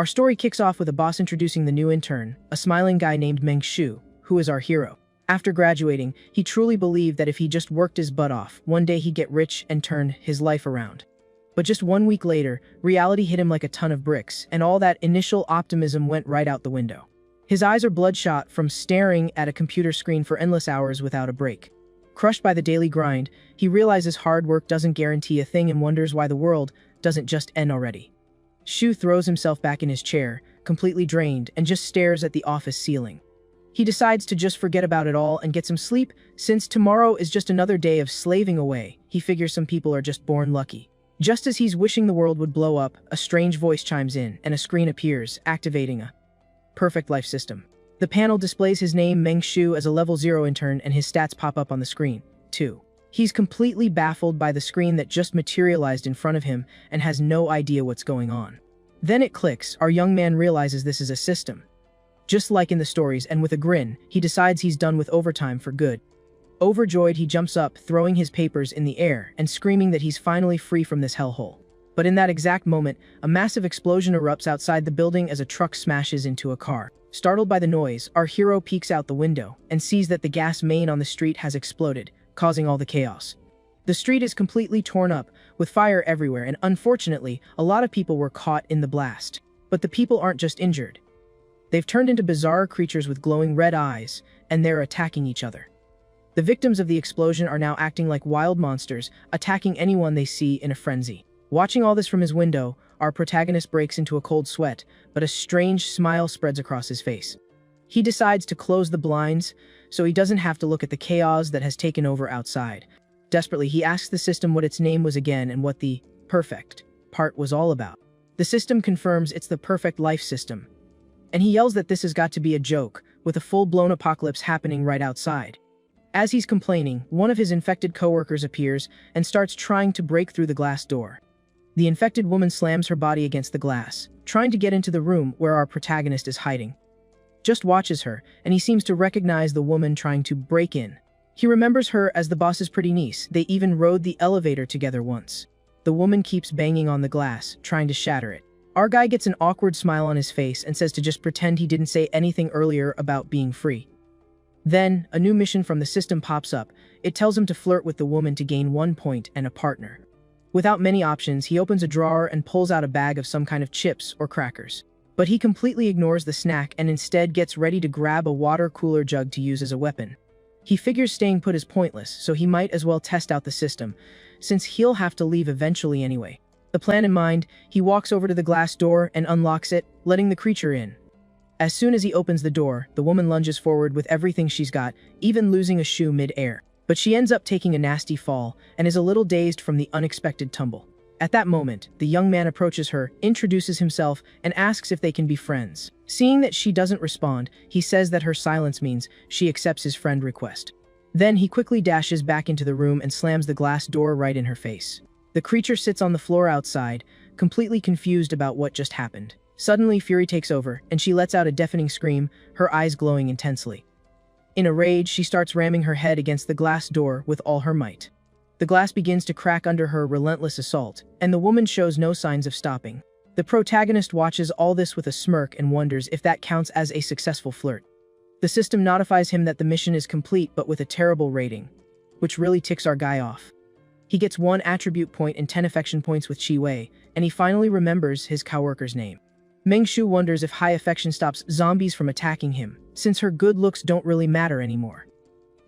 Our story kicks off with a boss introducing the new intern, a smiling guy named Meng Shu, who is our hero. After graduating, he truly believed that if he just worked his butt off, one day he'd get rich and turn his life around. But just 1 week later, reality hit him like a ton of bricks, and all that initial optimism went right out the window. His eyes are bloodshot from staring at a computer screen for endless hours without a break. Crushed by the daily grind, he realizes hard work doesn't guarantee a thing and wonders why the world doesn't just end already. Shu throws himself back in his chair, completely drained, and just stares at the office ceiling. He decides to just forget about it all and get some sleep, since tomorrow is just another day of slaving away. He figures some people are just born lucky. Just as he's wishing the world would blow up, a strange voice chimes in, and a screen appears, activating a Perfect Life system. The panel displays his name, Meng Shu, as a level 0 intern, and his stats pop up on the screen, too. He's completely baffled by the screen that just materialized in front of him and has no idea what's going on. Then it clicks, our young man realizes this is a system. Just like in the stories, and with a grin, he decides he's done with overtime for good. Overjoyed, he jumps up, throwing his papers in the air and screaming that he's finally free from this hellhole. But in that exact moment, a massive explosion erupts outside the building as a truck smashes into a car. Startled by the noise, our hero peeks out the window and sees that the gas main on the street has exploded, causing all the chaos. The street is completely torn up, with fire everywhere, and unfortunately, a lot of people were caught in the blast. But the people aren't just injured. They've turned into bizarre creatures with glowing red eyes, and they're attacking each other. The victims of the explosion are now acting like wild monsters, attacking anyone they see in a frenzy. Watching all this from his window, our protagonist breaks into a cold sweat, but a strange smile spreads across his face. He decides to close the blinds, so he doesn't have to look at the chaos that has taken over outside. Desperately, he asks the system what its name was again and what the perfect part was all about. The system confirms it's the Perfect Life system, and he yells that this has got to be a joke, with a full-blown apocalypse happening right outside. As he's complaining, one of his infected coworkers appears and starts trying to break through the glass door. The infected woman slams her body against the glass, trying to get into the room where our protagonist is hiding. Just watches her, and he seems to recognize the woman trying to break in. He remembers her as the boss's pretty niece. They even rode the elevator together once. The woman keeps banging on the glass, trying to shatter it. Our guy gets an awkward smile on his face and says to just pretend he didn't say anything earlier about being free. Then, a new mission from the system pops up. It tells him to flirt with the woman to gain 1 point and a partner. Without many options, he opens a drawer and pulls out a bag of some kind of chips or crackers. But he completely ignores the snack and instead gets ready to grab a water cooler jug to use as a weapon. He figures staying put is pointless, so he might as well test out the system, since he'll have to leave eventually anyway. The plan in mind, he walks over to the glass door and unlocks it, letting the creature in. As soon as he opens the door, the woman lunges forward with everything she's got, even losing a shoe mid-air. But she ends up taking a nasty fall and is a little dazed from the unexpected tumble. At that moment, the young man approaches her, introduces himself, and asks if they can be friends. Seeing that she doesn't respond, he says that her silence means she accepts his friend request. Then he quickly dashes back into the room and slams the glass door right in her face. The creature sits on the floor outside, completely confused about what just happened. Suddenly, fury takes over, and she lets out a deafening scream, her eyes glowing intensely. In a rage, she starts ramming her head against the glass door with all her might. The glass begins to crack under her relentless assault, and the woman shows no signs of stopping. The protagonist watches all this with a smirk and wonders if that counts as a successful flirt. The system notifies him that the mission is complete but with a terrible rating, which really ticks our guy off. He gets 1 attribute point and 10 affection points with Chi Wei, and he finally remembers his coworker's name. Meng Shu wonders if high affection stops zombies from attacking him, since her good looks don't really matter anymore.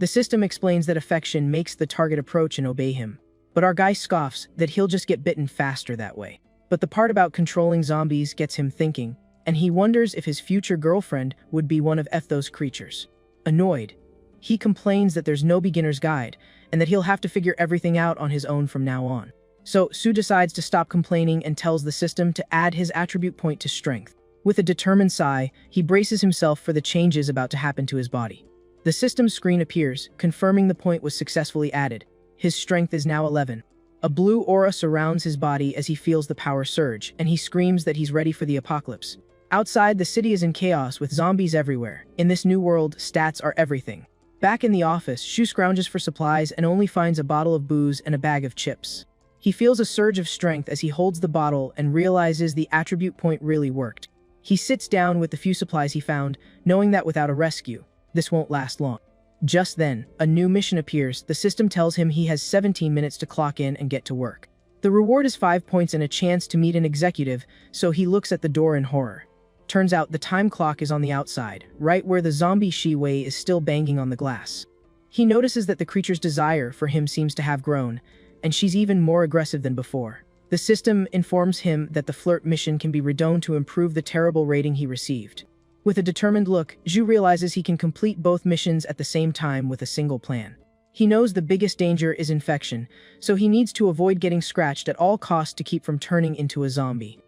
The system explains that affection makes the target approach and obey him, but our guy scoffs that he'll just get bitten faster that way. But the part about controlling zombies gets him thinking, and he wonders if his future girlfriend would be one of those creatures. Annoyed, he complains that there's no beginner's guide, and that he'll have to figure everything out on his own from now on. So Sue decides to stop complaining and tells the system to add his attribute point to strength. With a determined sigh, he braces himself for the changes about to happen to his body. The system screen appears, confirming the point was successfully added. His strength is now 11. A blue aura surrounds his body as he feels the power surge, and he screams that he's ready for the apocalypse. Outside, the city is in chaos with zombies everywhere. In this new world, stats are everything. Back in the office, Shu scrounges for supplies and only finds a bottle of booze and a bag of chips. He feels a surge of strength as he holds the bottle and realizes the attribute point really worked. He sits down with the few supplies he found, knowing that without a rescue, this won't last long. Just then, a new mission appears. The system tells him he has 17 minutes to clock in and get to work. The reward is 5 points and a chance to meet an executive, so he looks at the door in horror. Turns out the time clock is on the outside, right where the zombie Shi-Wei is still banging on the glass. He notices that the creature's desire for him seems to have grown, and she's even more aggressive than before. The system informs him that the flirt mission can be redone to improve the terrible rating he received. With a determined look, Zhu realizes he can complete both missions at the same time with a single plan. He knows the biggest danger is infection, so he needs to avoid getting scratched at all costs to keep from turning into a zombie.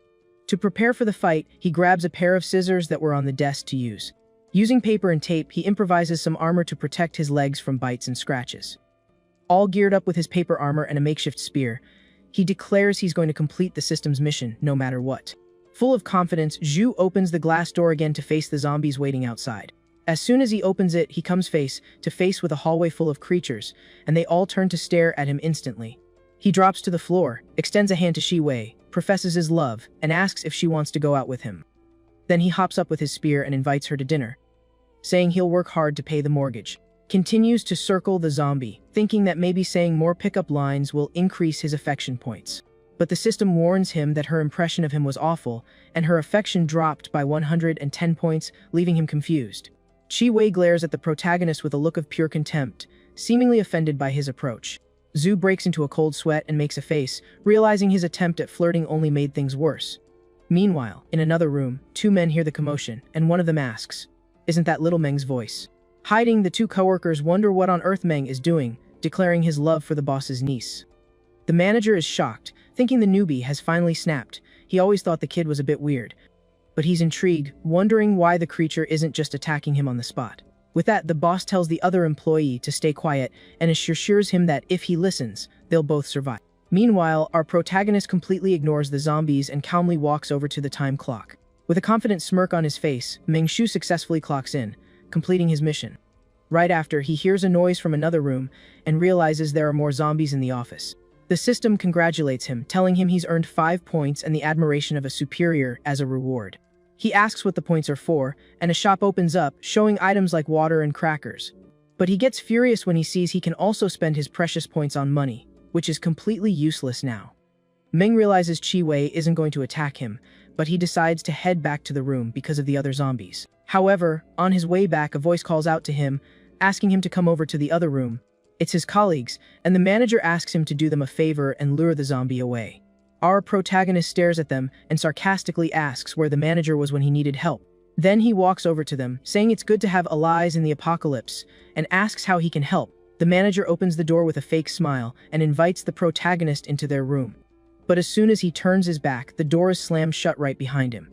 To prepare for the fight, he grabs a pair of scissors that were on the desk to use. Using paper and tape, he improvises some armor to protect his legs from bites and scratches. All geared up with his paper armor and a makeshift spear, he declares he's going to complete the system's mission, no matter what. Full of confidence, Zhu opens the glass door again to face the zombies waiting outside. As soon as he opens it, he comes face to face with a hallway full of creatures, and they all turn to stare at him instantly. He drops to the floor, extends a hand to Shi-Wei, professes his love, and asks if she wants to go out with him. Then he hops up with his spear and invites her to dinner, saying he'll work hard to pay the mortgage. Continues to circle the zombie, thinking that maybe saying more pickup lines will increase his affection points. But the system warns him that her impression of him was awful, and her affection dropped by 110 points, leaving him confused. Shi-Wei glares at the protagonist with a look of pure contempt, seemingly offended by his approach. Zhu breaks into a cold sweat and makes a face, realizing his attempt at flirting only made things worse. Meanwhile, in another room, two men hear the commotion, and one of them asks, "Isn't that little Meng's voice?" Hiding, the two coworkers wonder what on earth Meng is doing, declaring his love for the boss's niece. The manager is shocked, thinking the newbie has finally snapped. He always thought the kid was a bit weird. But he's intrigued, wondering why the creature isn't just attacking him on the spot. With that, the boss tells the other employee to stay quiet and assures him that if he listens, they'll both survive. Meanwhile, our protagonist completely ignores the zombies and calmly walks over to the time clock. With a confident smirk on his face, Meng Shu successfully clocks in, completing his mission. Right after, he hears a noise from another room and realizes there are more zombies in the office. The system congratulates him, telling him he's earned 5 points and the admiration of a superior as a reward. He asks what the points are for, and a shop opens up, showing items like water and crackers. But he gets furious when he sees he can also spend his precious points on money, which is completely useless now. Meng realizes Shi-Wei isn't going to attack him, but he decides to head back to the room because of the other zombies. However, on his way back, a voice calls out to him, asking him to come over to the other room. It's his colleagues, and the manager asks him to do them a favor and lure the zombie away. Our protagonist stares at them and sarcastically asks where the manager was when he needed help. Then he walks over to them, saying it's good to have allies in the apocalypse, and asks how he can help. The manager opens the door with a fake smile and invites the protagonist into their room. But as soon as he turns his back, the door is slammed shut right behind him.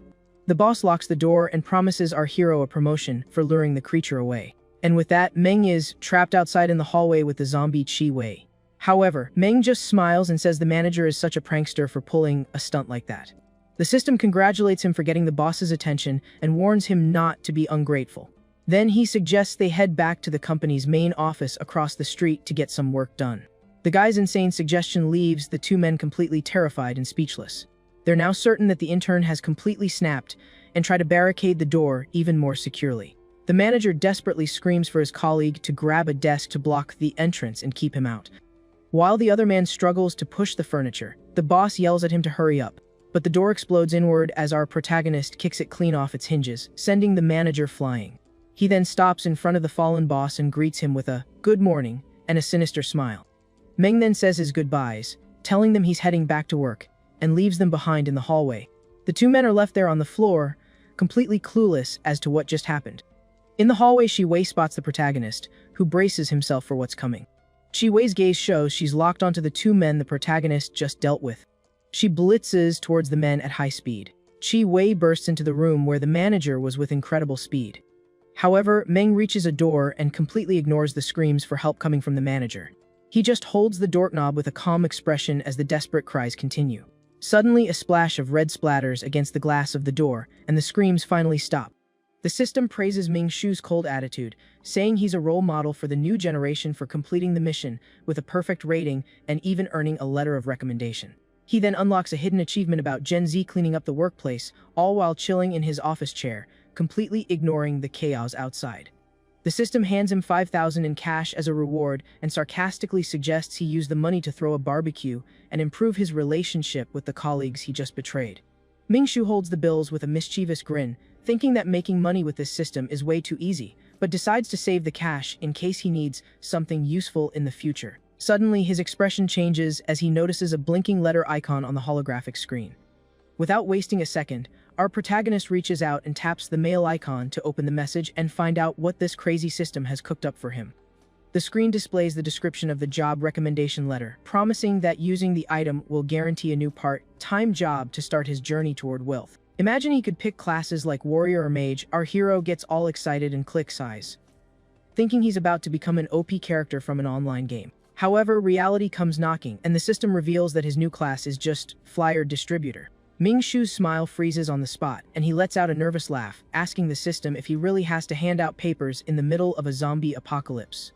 The boss locks the door and promises our hero a promotion for luring the creature away. And with that, Meng is trapped outside in the hallway with the zombie Shi-Wei. However, Meng just smiles and says the manager is such a prankster for pulling a stunt like that. The system congratulates him for getting the boss's attention and warns him not to be ungrateful. Then he suggests they head back to the company's main office across the street to get some work done. The guy's insane suggestion leaves the two men completely terrified and speechless. They're now certain that the intern has completely snapped and try to barricade the door even more securely. The manager desperately screams for his colleague to grab a desk to block the entrance and keep him out. While the other man struggles to push the furniture, the boss yells at him to hurry up. But the door explodes inward as our protagonist kicks it clean off its hinges, sending the manager flying. He then stops in front of the fallen boss and greets him with a "good morning" and a sinister smile. Meng then says his goodbyes, telling them he's heading back to work, and leaves them behind in the hallway. The two men are left there on the floor, completely clueless as to what just happened. In the hallway, Shi-Wei spots the protagonist, who braces himself for what's coming. Shi-Wei's gaze shows she's locked onto the two men the protagonist just dealt with. She blitzes towards the men at high speed. Shi-Wei bursts into the room where the manager was with incredible speed. However, Meng reaches a door and completely ignores the screams for help coming from the manager. He just holds the doorknob with a calm expression as the desperate cries continue. Suddenly, a splash of red splatters against the glass of the door, and the screams finally stop. The system praises Ming Shu's cold attitude, saying he's a role model for the new generation for completing the mission with a perfect rating and even earning a letter of recommendation. He then unlocks a hidden achievement about Gen Z cleaning up the workplace, all while chilling in his office chair, completely ignoring the chaos outside. The system hands him 5,000 in cash as a reward and sarcastically suggests he use the money to throw a barbecue and improve his relationship with the colleagues he just betrayed. Mingshu holds the bills with a mischievous grin, thinking that making money with this system is way too easy, but decides to save the cash in case he needs something useful in the future. Suddenly, his expression changes as he notices a blinking letter icon on the holographic screen. Without wasting a second, our protagonist reaches out and taps the mail icon to open the message and find out what this crazy system has cooked up for him. The screen displays the description of the job recommendation letter, promising that using the item will guarantee a new part-time job to start his journey toward wealth. Imagine he could pick classes like warrior or mage. Our hero gets all excited and clicks eyes, thinking he's about to become an OP character from an online game. However, reality comes knocking, and the system reveals that his new class is just flyer distributor. Mingshu's smile freezes on the spot, and he lets out a nervous laugh, asking the system if he really has to hand out papers in the middle of a zombie apocalypse.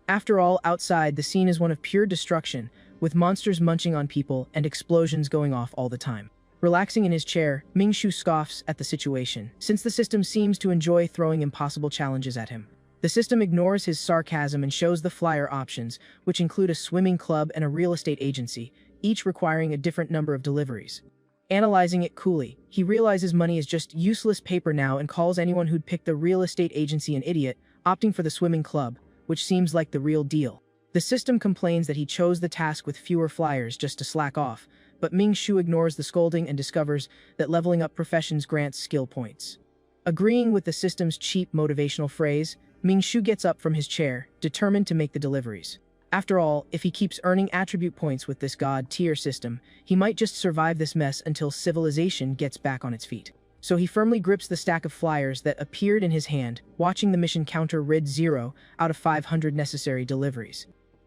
After all, outside, the scene is one of pure destruction, with monsters munching on people and explosions going off all the time. Relaxing in his chair, Mingshu scoffs at the situation, since the system seems to enjoy throwing impossible challenges at him. The system ignores his sarcasm and shows the flyer options, which include a swimming club and a real estate agency, each requiring a different number of deliveries. Analyzing it coolly, he realizes money is just useless paper now and calls anyone who'd picked the real estate agency an idiot, opting for the swimming club, which seems like the real deal. The system complains that he chose the task with fewer flyers just to slack off, but Mingshu ignores the scolding and discovers that leveling up professions grants skill points. Agreeing with the system's cheap motivational phrase, Mingshu gets up from his chair, determined to make the deliveries. After all, if he keeps earning attribute points with this god-tier system, he might just survive this mess until civilization gets back on its feet. So he firmly grips the stack of flyers that appeared in his hand, watching the mission counter read 0 out of 500 necessary deliveries.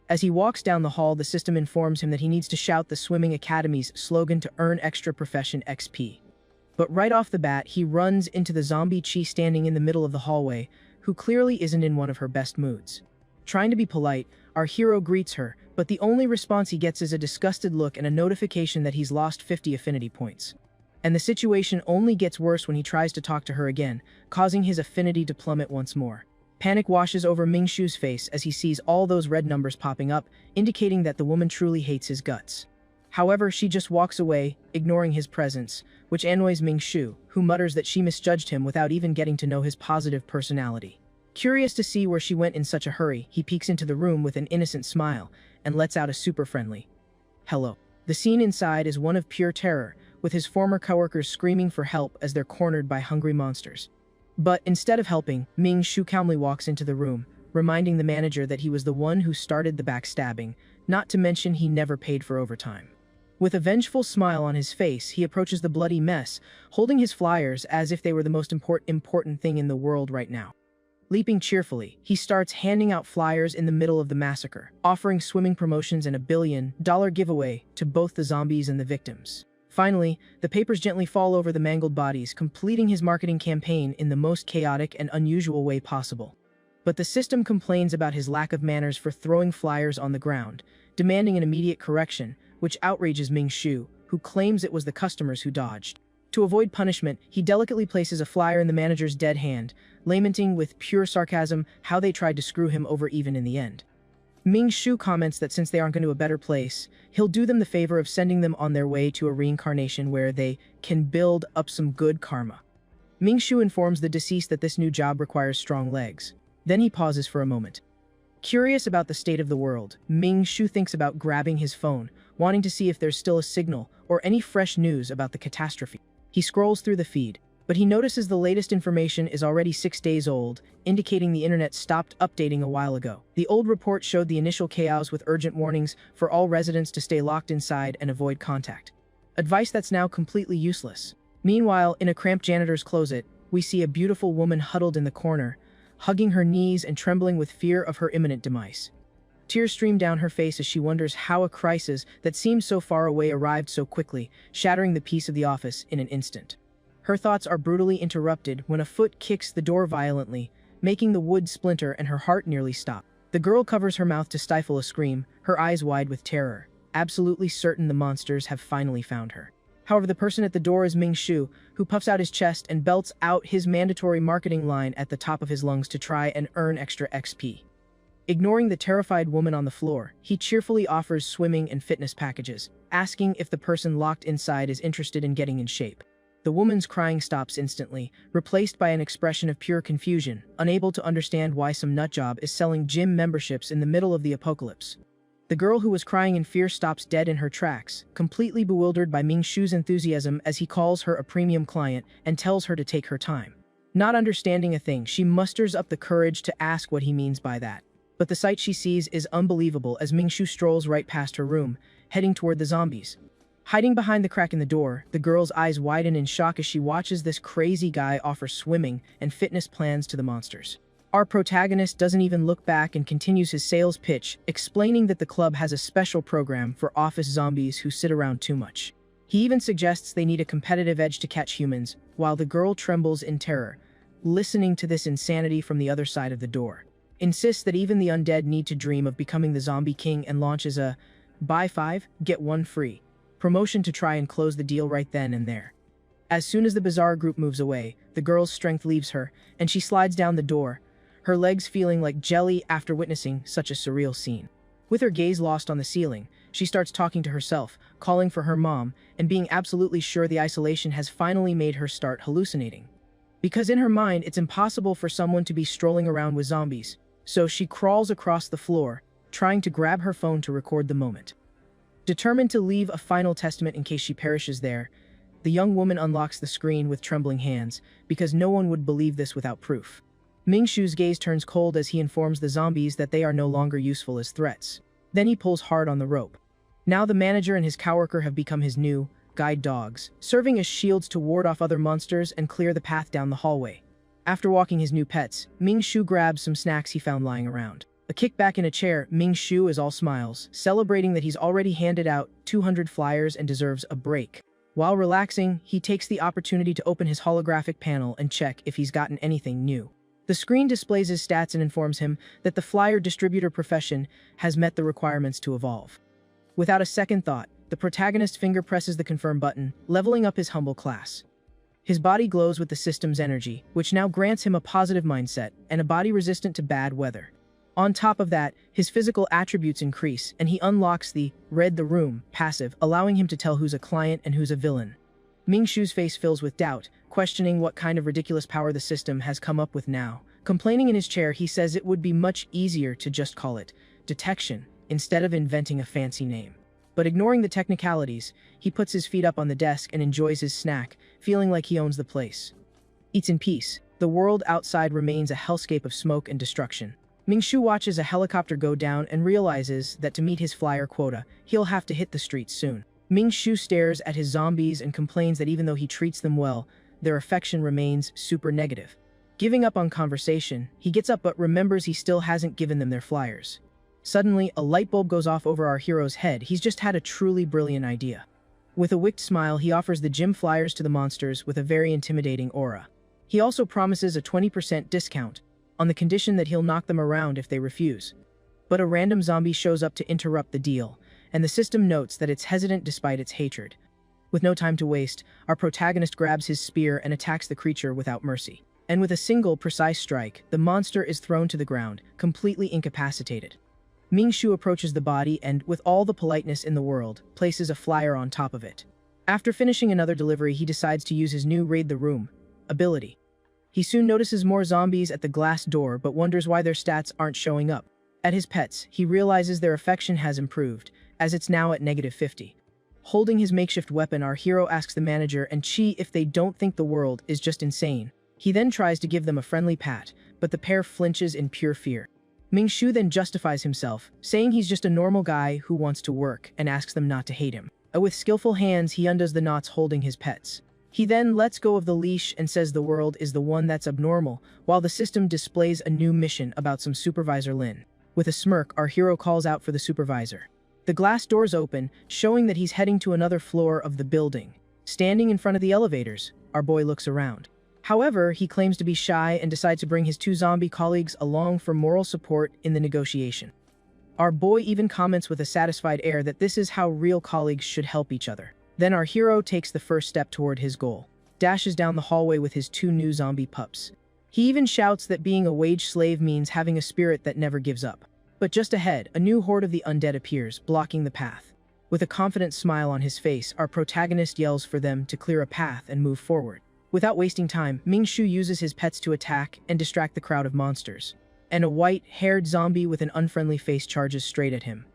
As he walks down the hall, the system informs him that he needs to shout the Swimming Academy's slogan to earn extra profession XP. But right off the bat, he runs into the zombie Chi standing in the middle of the hallway, who clearly isn't in one of her best moods. Trying to be polite, our hero greets her, but the only response he gets is a disgusted look and a notification that he's lost 50 affinity points. And the situation only gets worse when he tries to talk to her again, causing his affinity to plummet once more. Panic washes over Mingshu's face as he sees all those red numbers popping up, indicating that the woman truly hates his guts. However, she just walks away, ignoring his presence, which annoys Mingshu, who mutters that she misjudged him without even getting to know his positive personality. Curious to see where she went in such a hurry, he peeks into the room with an innocent smile and lets out a super friendly hello. The scene inside is one of pure terror, with his former coworkers screaming for help as they're cornered by hungry monsters. But instead of helping, Mingshu calmly walks into the room, reminding the manager that he was the one who started the backstabbing, not to mention he never paid for overtime. With a vengeful smile on his face, he approaches the bloody mess, holding his flyers as if they were the most important thing in the world right now. Leaping cheerfully, he starts handing out flyers in the middle of the massacre, offering swimming promotions and $1 billion giveaway to both the zombies and the victims. Finally, the papers gently fall over the mangled bodies, completing his marketing campaign in the most chaotic and unusual way possible. But the system complains about his lack of manners for throwing flyers on the ground, demanding an immediate correction, which outrages Mingshu, who claims it was the customers who dodged. To avoid punishment, he delicately places a flyer in the manager's dead hand, lamenting with pure sarcasm how they tried to screw him over even in the end. Mingshu comments that since they aren't going to a better place, he'll do them the favor of sending them on their way to a reincarnation where they can build up some good karma. Mingshu informs the deceased that this new job requires strong legs. Then he pauses for a moment. Curious about the state of the world, Mingshu thinks about grabbing his phone, wanting to see if there's still a signal or any fresh news about the catastrophe. He scrolls through the feed, but he notices the latest information is already 6 days old, indicating the internet stopped updating a while ago. The old report showed the initial chaos with urgent warnings for all residents to stay locked inside and avoid contact. Advice that's now completely useless. Meanwhile, in a cramped janitor's closet, we see a beautiful woman huddled in the corner, hugging her knees and trembling with fear of her imminent demise. Tears stream down her face as she wonders how a crisis that seemed so far away arrived so quickly, shattering the peace of the office in an instant. Her thoughts are brutally interrupted when a foot kicks the door violently, making the wood splinter and her heart nearly stop. The girl covers her mouth to stifle a scream, her eyes wide with terror. absolutely certain the monsters have finally found her. However, the person at the door is Ming Shu, who puffs out his chest and belts out his mandatory marketing line at the top of his lungs to try and earn extra XP. Ignoring the terrified woman on the floor, he cheerfully offers swimming and fitness packages, asking if the person locked inside is interested in getting in shape. The woman's crying stops instantly, replaced by an expression of pure confusion, unable to understand why some nutjob is selling gym memberships in the middle of the apocalypse. The girl who was crying in fear stops dead in her tracks, completely bewildered by Ming Shu's enthusiasm as he calls her a premium client and tells her to take her time. Not understanding a thing, she musters up the courage to ask what he means by that. But the sight she sees is unbelievable as Ming Shu strolls right past her room, heading toward the zombies. Hiding behind the crack in the door, the girl's eyes widen in shock as she watches this crazy guy offer swimming and fitness plans to the monsters. Our protagonist doesn't even look back and continues his sales pitch, explaining that the club has a special program for office zombies who sit around too much. He even suggests they need a competitive edge to catch humans, while the girl trembles in terror, listening to this insanity from the other side of the door. Insists that even the undead need to dream of becoming the zombie king and launches a buy 5, get 1 free promotion to try and close the deal right then and there. As soon as the bizarre group moves away, the girl's strength leaves her, and she slides down the door, her legs feeling like jelly after witnessing such a surreal scene. With her gaze lost on the ceiling, she starts talking to herself, calling for her mom, and being absolutely sure the isolation has finally made her start hallucinating. Because in her mind, it's impossible for someone to be strolling around with zombies, so she crawls across the floor, trying to grab her phone to record the moment. Determined to leave a final testament in case she perishes there, the young woman unlocks the screen with trembling hands, because no one would believe this without proof. Ming Shu's gaze turns cold as he informs the zombies that they are no longer useful as threats. Then he pulls hard on the rope. Now the manager and his coworker have become his new guide dogs, serving as shields to ward off other monsters and clear the path down the hallway. After walking his new pets, Ming Shu grabs some snacks he found lying around. A kick back in a chair, Ming Shu is all smiles, celebrating that he's already handed out 200 flyers and deserves a break. While relaxing, he takes the opportunity to open his holographic panel and check if he's gotten anything new. The screen displays his stats and informs him that the flyer distributor profession has met the requirements to evolve. Without a second thought, the protagonist's finger presses the confirm button, leveling up his humble class. His body glows with the system's energy, which now grants him a positive mindset and a body resistant to bad weather. On top of that, his physical attributes increase, and he unlocks the read the room passive, allowing him to tell who's a client and who's a villain. Ming Shu's face fills with doubt, questioning what kind of ridiculous power the system has come up with now. Complaining in his chair, he says it would be much easier to just call it detection instead of inventing a fancy name. But ignoring the technicalities, he puts his feet up on the desk and enjoys his snack, feeling like he owns the place. Eats in peace. The world outside remains a hellscape of smoke and destruction. Ming Shu watches a helicopter go down and realizes that to meet his flyer quota, he'll have to hit the streets soon. Ming Shu stares at his zombies and complains that even though he treats them well, their affection remains super negative. Giving up on conversation, he gets up but remembers he still hasn't given them their flyers. Suddenly, a light bulb goes off over our hero's head. He's just had a truly brilliant idea. With a wicked smile, he offers the gym flyers to the monsters with a very intimidating aura. He also promises a 20% discount, on the condition that he'll knock them around if they refuse. But a random zombie shows up to interrupt the deal, and the system notes that it's hesitant despite its hatred. With no time to waste, our protagonist grabs his spear and attacks the creature without mercy. And with a single, precise strike, the monster is thrown to the ground, completely incapacitated. Ming Shu approaches the body and, with all the politeness in the world, places a flyer on top of it. After finishing another delivery, he decides to use his new Raid the Room ability. He soon notices more zombies at the glass door but wonders why their stats aren't showing up. At his pets, he realizes their affection has improved, as it's now at -50. Holding his makeshift weapon, our hero asks the manager and Chi if they don't think the world is just insane. He then tries to give them a friendly pat, but the pair flinches in pure fear. Ming Shu then justifies himself, saying he's just a normal guy who wants to work and asks them not to hate him. With skillful hands, he undoes the knots holding his pets. He then lets go of the leash and says the world is the one that's abnormal, while the system displays a new mission about some Supervisor Lin. With a smirk, our hero calls out for the supervisor. The glass doors open, showing that he's heading to another floor of the building. Standing in front of the elevators, our boy looks around. However, he claims to be shy and decides to bring his 2 zombie colleagues along for moral support in the negotiation. Our boy even comments with a satisfied air that this is how real colleagues should help each other. Then our hero takes the first step toward his goal, dashes down the hallway with his 2 new zombie pups. He even shouts that being a wage slave means having a spirit that never gives up. But just ahead, a new horde of the undead appears, blocking the path. With a confident smile on his face, our protagonist yells for them to clear a path and move forward. Without wasting time, Mingshu uses his pets to attack and distract the crowd of monsters. And a white-haired zombie with an unfriendly face charges straight at him.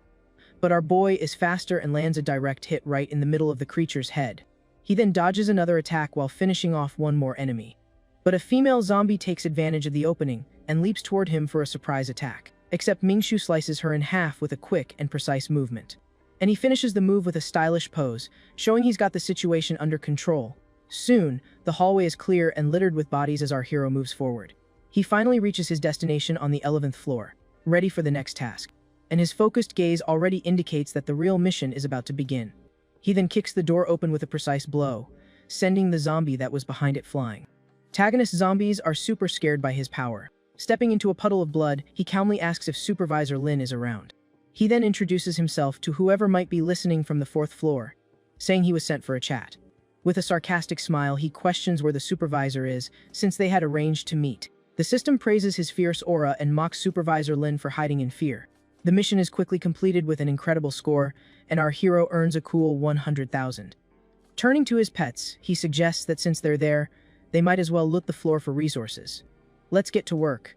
But our boy is faster and lands a direct hit right in the middle of the creature's head. He then dodges another attack while finishing off one more enemy. But a female zombie takes advantage of the opening and leaps toward him for a surprise attack. Except Mingshu slices her in half with a quick and precise movement. And he finishes the move with a stylish pose, showing he's got the situation under control. Soon, the hallway is clear and littered with bodies as our hero moves forward. He finally reaches his destination on the 11th floor, ready for the next task. And his focused gaze already indicates that the real mission is about to begin. He then kicks the door open with a precise blow, sending the zombie that was behind it flying. Protagonist zombies are super scared by his power. Stepping into a puddle of blood, he calmly asks if Supervisor Lin is around. He then introduces himself to whoever might be listening from the 4th floor, saying he was sent for a chat. With a sarcastic smile, he questions where the supervisor is, since they had arranged to meet. The system praises his fierce aura and mocks Supervisor Lin for hiding in fear. The mission is quickly completed with an incredible score, and our hero earns a cool 100,000. Turning to his pets, he suggests that since they're there, they might as well loot the floor for resources. Let's get to work.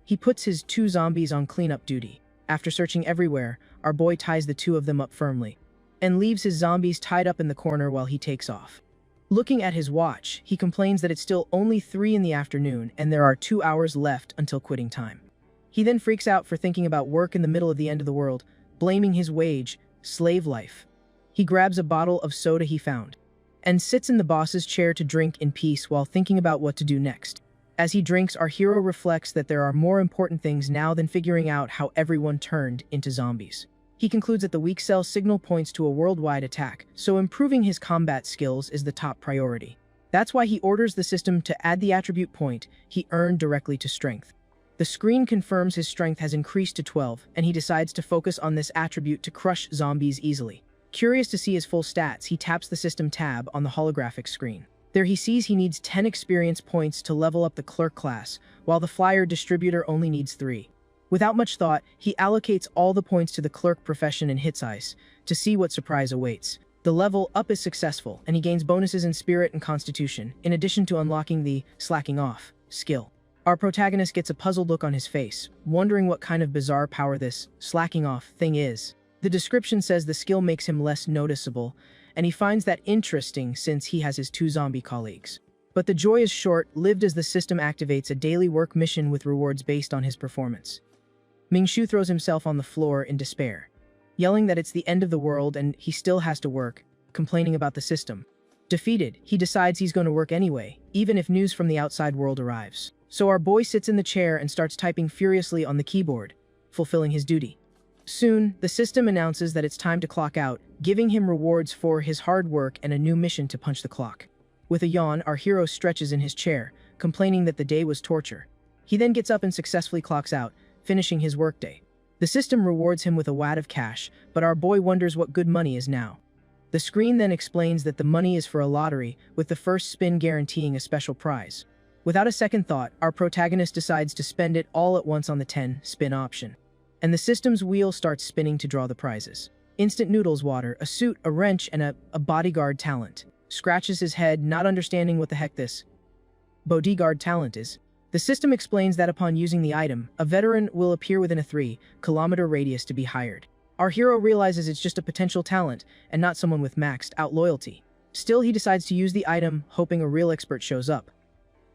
He puts his 2 zombies on cleanup duty. After searching everywhere, our boy ties the 2 of them up firmly, and leaves his zombies tied up in the corner while he takes off. Looking at his watch, he complains that it's still only 3 in the afternoon and there are 2 hours left until quitting time. He then freaks out for thinking about work in the middle of the end of the world, blaming his wage, slave life. He grabs a bottle of soda he found, and sits in the boss's chair to drink in peace while thinking about what to do next. As he drinks, our hero reflects that there are more important things now than figuring out how everyone turned into zombies. He concludes that the weak cell signal points to a worldwide attack, so improving his combat skills is the top priority. That's why he orders the system to add the attribute point he earned directly to strength. The screen confirms his strength has increased to 12, and he decides to focus on this attribute to crush zombies easily. Curious to see his full stats, he taps the system tab on the holographic screen. There he sees he needs 10 experience points to level up the clerk class, while the flyer distributor only needs 3. Without much thought, he allocates all the points to the clerk profession and hits ice, to see what surprise awaits. The level up is successful, and he gains bonuses in spirit and constitution, in addition to unlocking the slacking off skill. Our protagonist gets a puzzled look on his face, wondering what kind of bizarre power this slacking off thing is. The description says the skill makes him less noticeable, and he finds that interesting since he has his 2 zombie colleagues. But the joy is short-lived as the system activates a daily work mission with rewards based on his performance. Mingshu throws himself on the floor in despair, yelling that it's the end of the world and he still has to work, complaining about the system. Defeated, he decides he's going to work anyway, even if news from the outside world arrives. So our boy sits in the chair and starts typing furiously on the keyboard, fulfilling his duty. Soon, the system announces that it's time to clock out, giving him rewards for his hard work and a new mission to punch the clock. With a yawn, our hero stretches in his chair, complaining that the day was torture. He then gets up and successfully clocks out, finishing his workday. The system rewards him with a wad of cash, but our boy wonders what good money is now. The screen then explains that the money is for a lottery, with the first spin guaranteeing a special prize. Without a second thought, our protagonist decides to spend it all at once on the 10-spin option. And the system's wheel starts spinning to draw the prizes. Instant noodles water, a suit, a wrench, and a bodyguard talent. Scratches his head, not understanding what the heck this bodyguard talent is. The system explains that upon using the item, a veteran will appear within a 3-kilometer radius to be hired. Our hero realizes it's just a potential talent, and not someone with maxed out loyalty. Still, he decides to use the item, hoping a real expert shows up.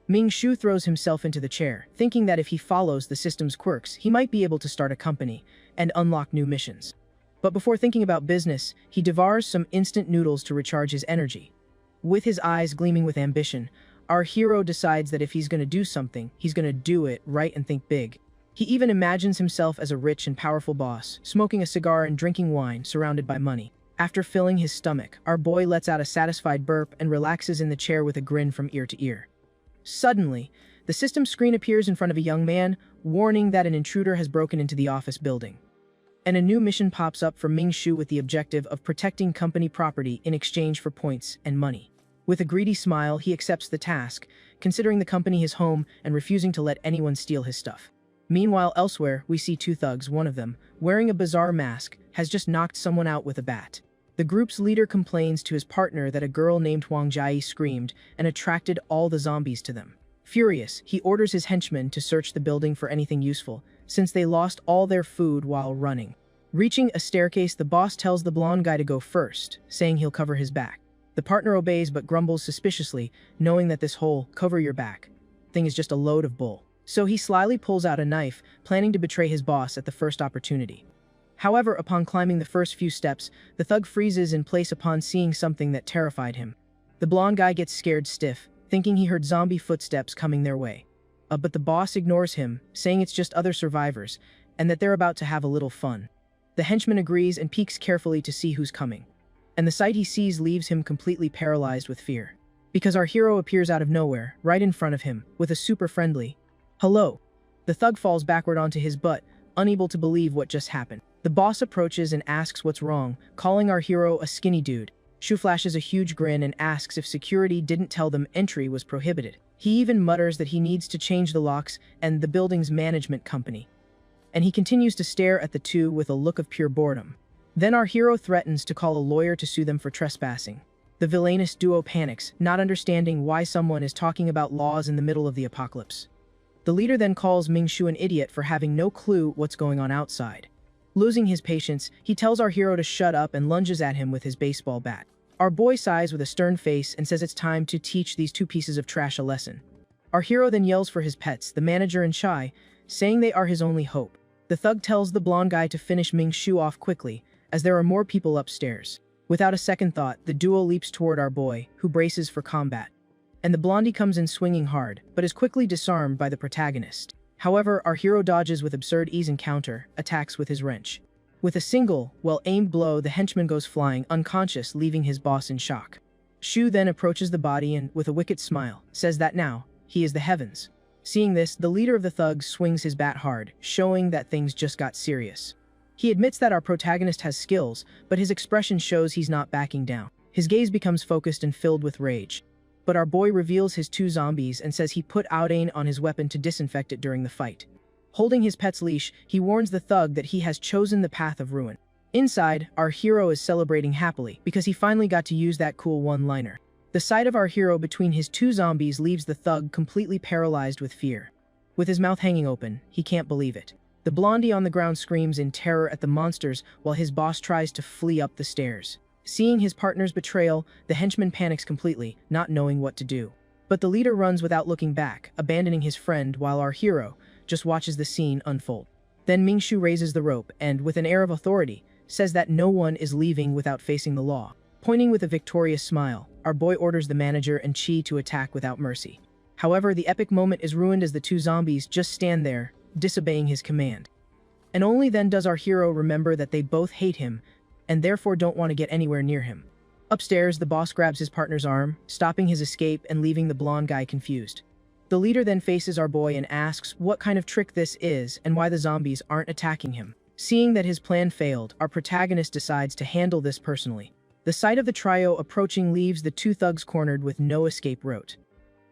Mingshu throws himself into the chair, thinking that if he follows the system's quirks, he might be able to start a company and unlock new missions. But before thinking about business, he devours some instant noodles to recharge his energy. With his eyes gleaming with ambition, our hero decides that if he's going to do something, he's going to do it right and think big. He even imagines himself as a rich and powerful boss, smoking a cigar and drinking wine, surrounded by money. After filling his stomach, our boy lets out a satisfied burp and relaxes in the chair with a grin from ear to ear. Suddenly, the system screen appears in front of a young man, warning that an intruder has broken into the office building. and a new mission pops up for Ming Shu with the objective of protecting company property in exchange for points and money. With a greedy smile, he accepts the task, considering the company his home and refusing to let anyone steal his stuff. Meanwhile, elsewhere, we see two thugs. One of them, wearing a bizarre mask, has just knocked someone out with a bat. The group's leader complains to his partner that a girl named Huang Jai screamed and attracted all the zombies to them. Furious, he orders his henchmen to search the building for anything useful, since they lost all their food while running. Reaching a staircase, the boss tells the blonde guy to go first, saying he'll cover his back. The partner obeys but grumbles suspiciously, knowing that this whole "cover your back" thing is just a load of bull. So he slyly pulls out a knife, planning to betray his boss at the first opportunity. However, upon climbing the first few steps, the thug freezes in place upon seeing something that terrified him. The blonde guy gets scared stiff, thinking he heard zombie footsteps coming their way. But the boss ignores him, saying it's just other survivors, and that they're about to have a little fun. The henchman agrees and peeks carefully to see who's coming. And the sight he sees leaves him completely paralyzed with fear. Because our hero appears out of nowhere, right in front of him, with a super friendly "hello." The thug falls backward onto his butt, unable to believe what just happened. The boss approaches and asks what's wrong, calling our hero a skinny dude. Shu flashes a huge grin and asks if security didn't tell them entry was prohibited. He even mutters that he needs to change the locks and the building's management company. And he continues to stare at the two with a look of pure boredom. Then our hero threatens to call a lawyer to sue them for trespassing. The villainous duo panics, not understanding why someone is talking about laws in the middle of the apocalypse. The leader then calls Ming Shu an idiot for having no clue what's going on outside. Losing his patience, he tells our hero to shut up and lunges at him with his baseball bat. Our boy sighs with a stern face and says it's time to teach these two pieces of trash a lesson. Our hero then yells for his pets, the manager and Chai, saying they are his only hope. The thug tells the blonde guy to finish Ming Shu off quickly, as there are more people upstairs. Without a second thought, the duo leaps toward our boy, who braces for combat. And the blondie comes in swinging hard, but is quickly disarmed by the protagonist. However, our hero dodges with absurd ease and counter-attacks with his wrench. With a single, well-aimed blow, the henchman goes flying, unconscious, leaving his boss in shock. Shu then approaches the body and, with a wicked smile, says that now, he is the heavens. Seeing this, the leader of the thugs swings his bat hard, showing that things just got serious. He admits that our protagonist has skills, but his expression shows he's not backing down. His gaze becomes focused and filled with rage. But our boy reveals his two zombies and says he put Outane on his weapon to disinfect it during the fight. Holding his pet's leash, he warns the thug that he has chosen the path of ruin. Inside, our hero is celebrating happily because he finally got to use that cool one-liner. The sight of our hero between his two zombies leaves the thug completely paralyzed with fear. With his mouth hanging open, he can't believe it. The blondie on the ground screams in terror at the monsters while his boss tries to flee up the stairs. Seeing his partner's betrayal, the henchman panics completely, not knowing what to do. But the leader runs without looking back, abandoning his friend while our hero just watches the scene unfold. Then Ming Shu raises the rope and, with an air of authority, says that no one is leaving without facing the law. Pointing with a victorious smile, our boy orders the manager and Chi to attack without mercy. However, the epic moment is ruined as the two zombies just stand there, disobeying his command. And only then does our hero remember that they both hate him, and therefore don't want to get anywhere near him. Upstairs, the boss grabs his partner's arm, stopping his escape and leaving the blonde guy confused. The leader then faces our boy and asks what kind of trick this is and why the zombies aren't attacking him. Seeing that his plan failed, our protagonist decides to handle this personally. The sight of the trio approaching leaves the two thugs cornered with no escape route.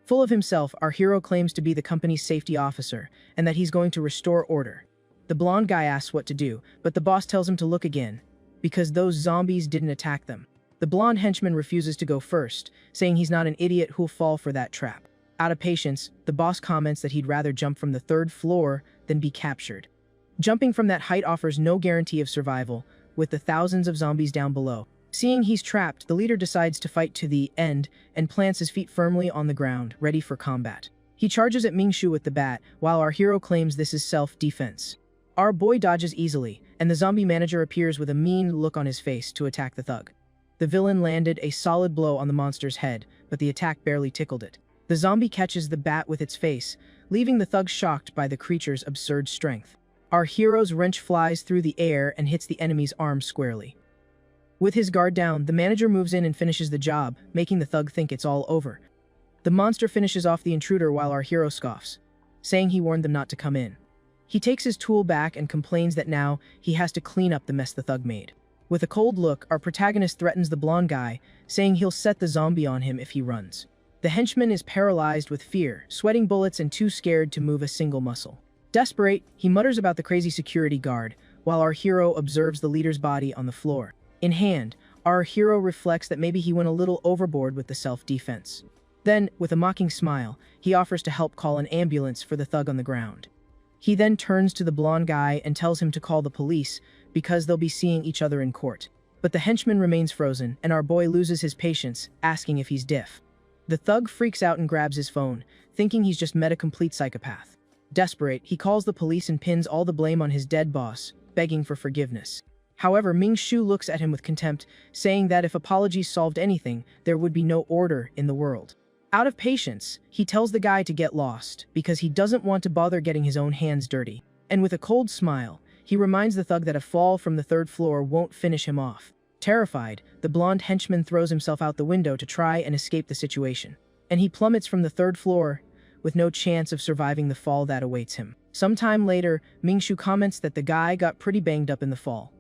Full of himself, our hero claims to be the company's safety officer and that he's going to restore order. The blonde guy asks what to do, but the boss tells him to look again, because those zombies didn't attack them. The blonde henchman refuses to go first, saying he's not an idiot who'll fall for that trap. Out of patience, the boss comments that he'd rather jump from the third floor than be captured. Jumping from that height offers no guarantee of survival, with the thousands of zombies down below. Seeing he's trapped, the leader decides to fight to the end and plants his feet firmly on the ground, ready for combat. He charges at Ming Shu with the bat, while our hero claims this is self-defense. Our boy dodges easily, and the zombie manager appears with a mean look on his face to attack the thug. The villain landed a solid blow on the monster's head, but the attack barely tickled it. The zombie catches the bat with its face, leaving the thug shocked by the creature's absurd strength. Our hero's wrench flies through the air and hits the enemy's arm squarely. With his guard down, the manager moves in and finishes the job, making the thug think it's all over. The monster finishes off the intruder while our hero scoffs, saying he warned them not to come in. He takes his tool back and complains that now he has to clean up the mess the thug made. With a cold look, our protagonist threatens the blonde guy, saying he'll set the zombie on him if he runs. The henchman is paralyzed with fear, sweating bullets and too scared to move a single muscle. Desperate, he mutters about the crazy security guard, while our hero observes the leader's body on the floor. In hand, our hero reflects that maybe he went a little overboard with the self-defense. Then, with a mocking smile, he offers to help call an ambulance for the thug on the ground. He then turns to the blonde guy and tells him to call the police because they'll be seeing each other in court. But the henchman remains frozen, and our boy loses his patience, asking if he's deaf. The thug freaks out and grabs his phone, thinking he's just met a complete psychopath. Desperate, he calls the police and pins all the blame on his dead boss, begging for forgiveness. However, Ming-Shu looks at him with contempt, saying that if apologies solved anything, there would be no order in the world. Out of patience, he tells the guy to get lost, because he doesn't want to bother getting his own hands dirty. And with a cold smile, he reminds the thug that a fall from the third floor won't finish him off. Terrified, the blonde henchman throws himself out the window to try and escape the situation. And he plummets from the third floor, with no chance of surviving the fall that awaits him. Sometime later, Ming-Shu comments that the guy got pretty banged up in the fall.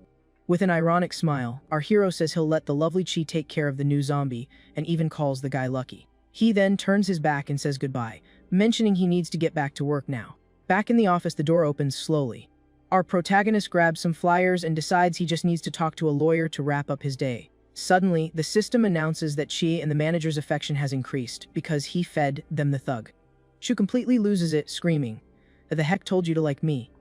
With an ironic smile, our hero says he'll let the lovely Chi take care of the new zombie, and even calls the guy lucky. He then turns his back and says goodbye, mentioning he needs to get back to work now. Back in the office, the door opens slowly. Our protagonist grabs some flyers and decides he just needs to talk to a lawyer to wrap up his day. Suddenly, the system announces that Chi and the manager's affection has increased because he fed them the thug. Shu completely loses it, screaming, "The heck told you to like me?"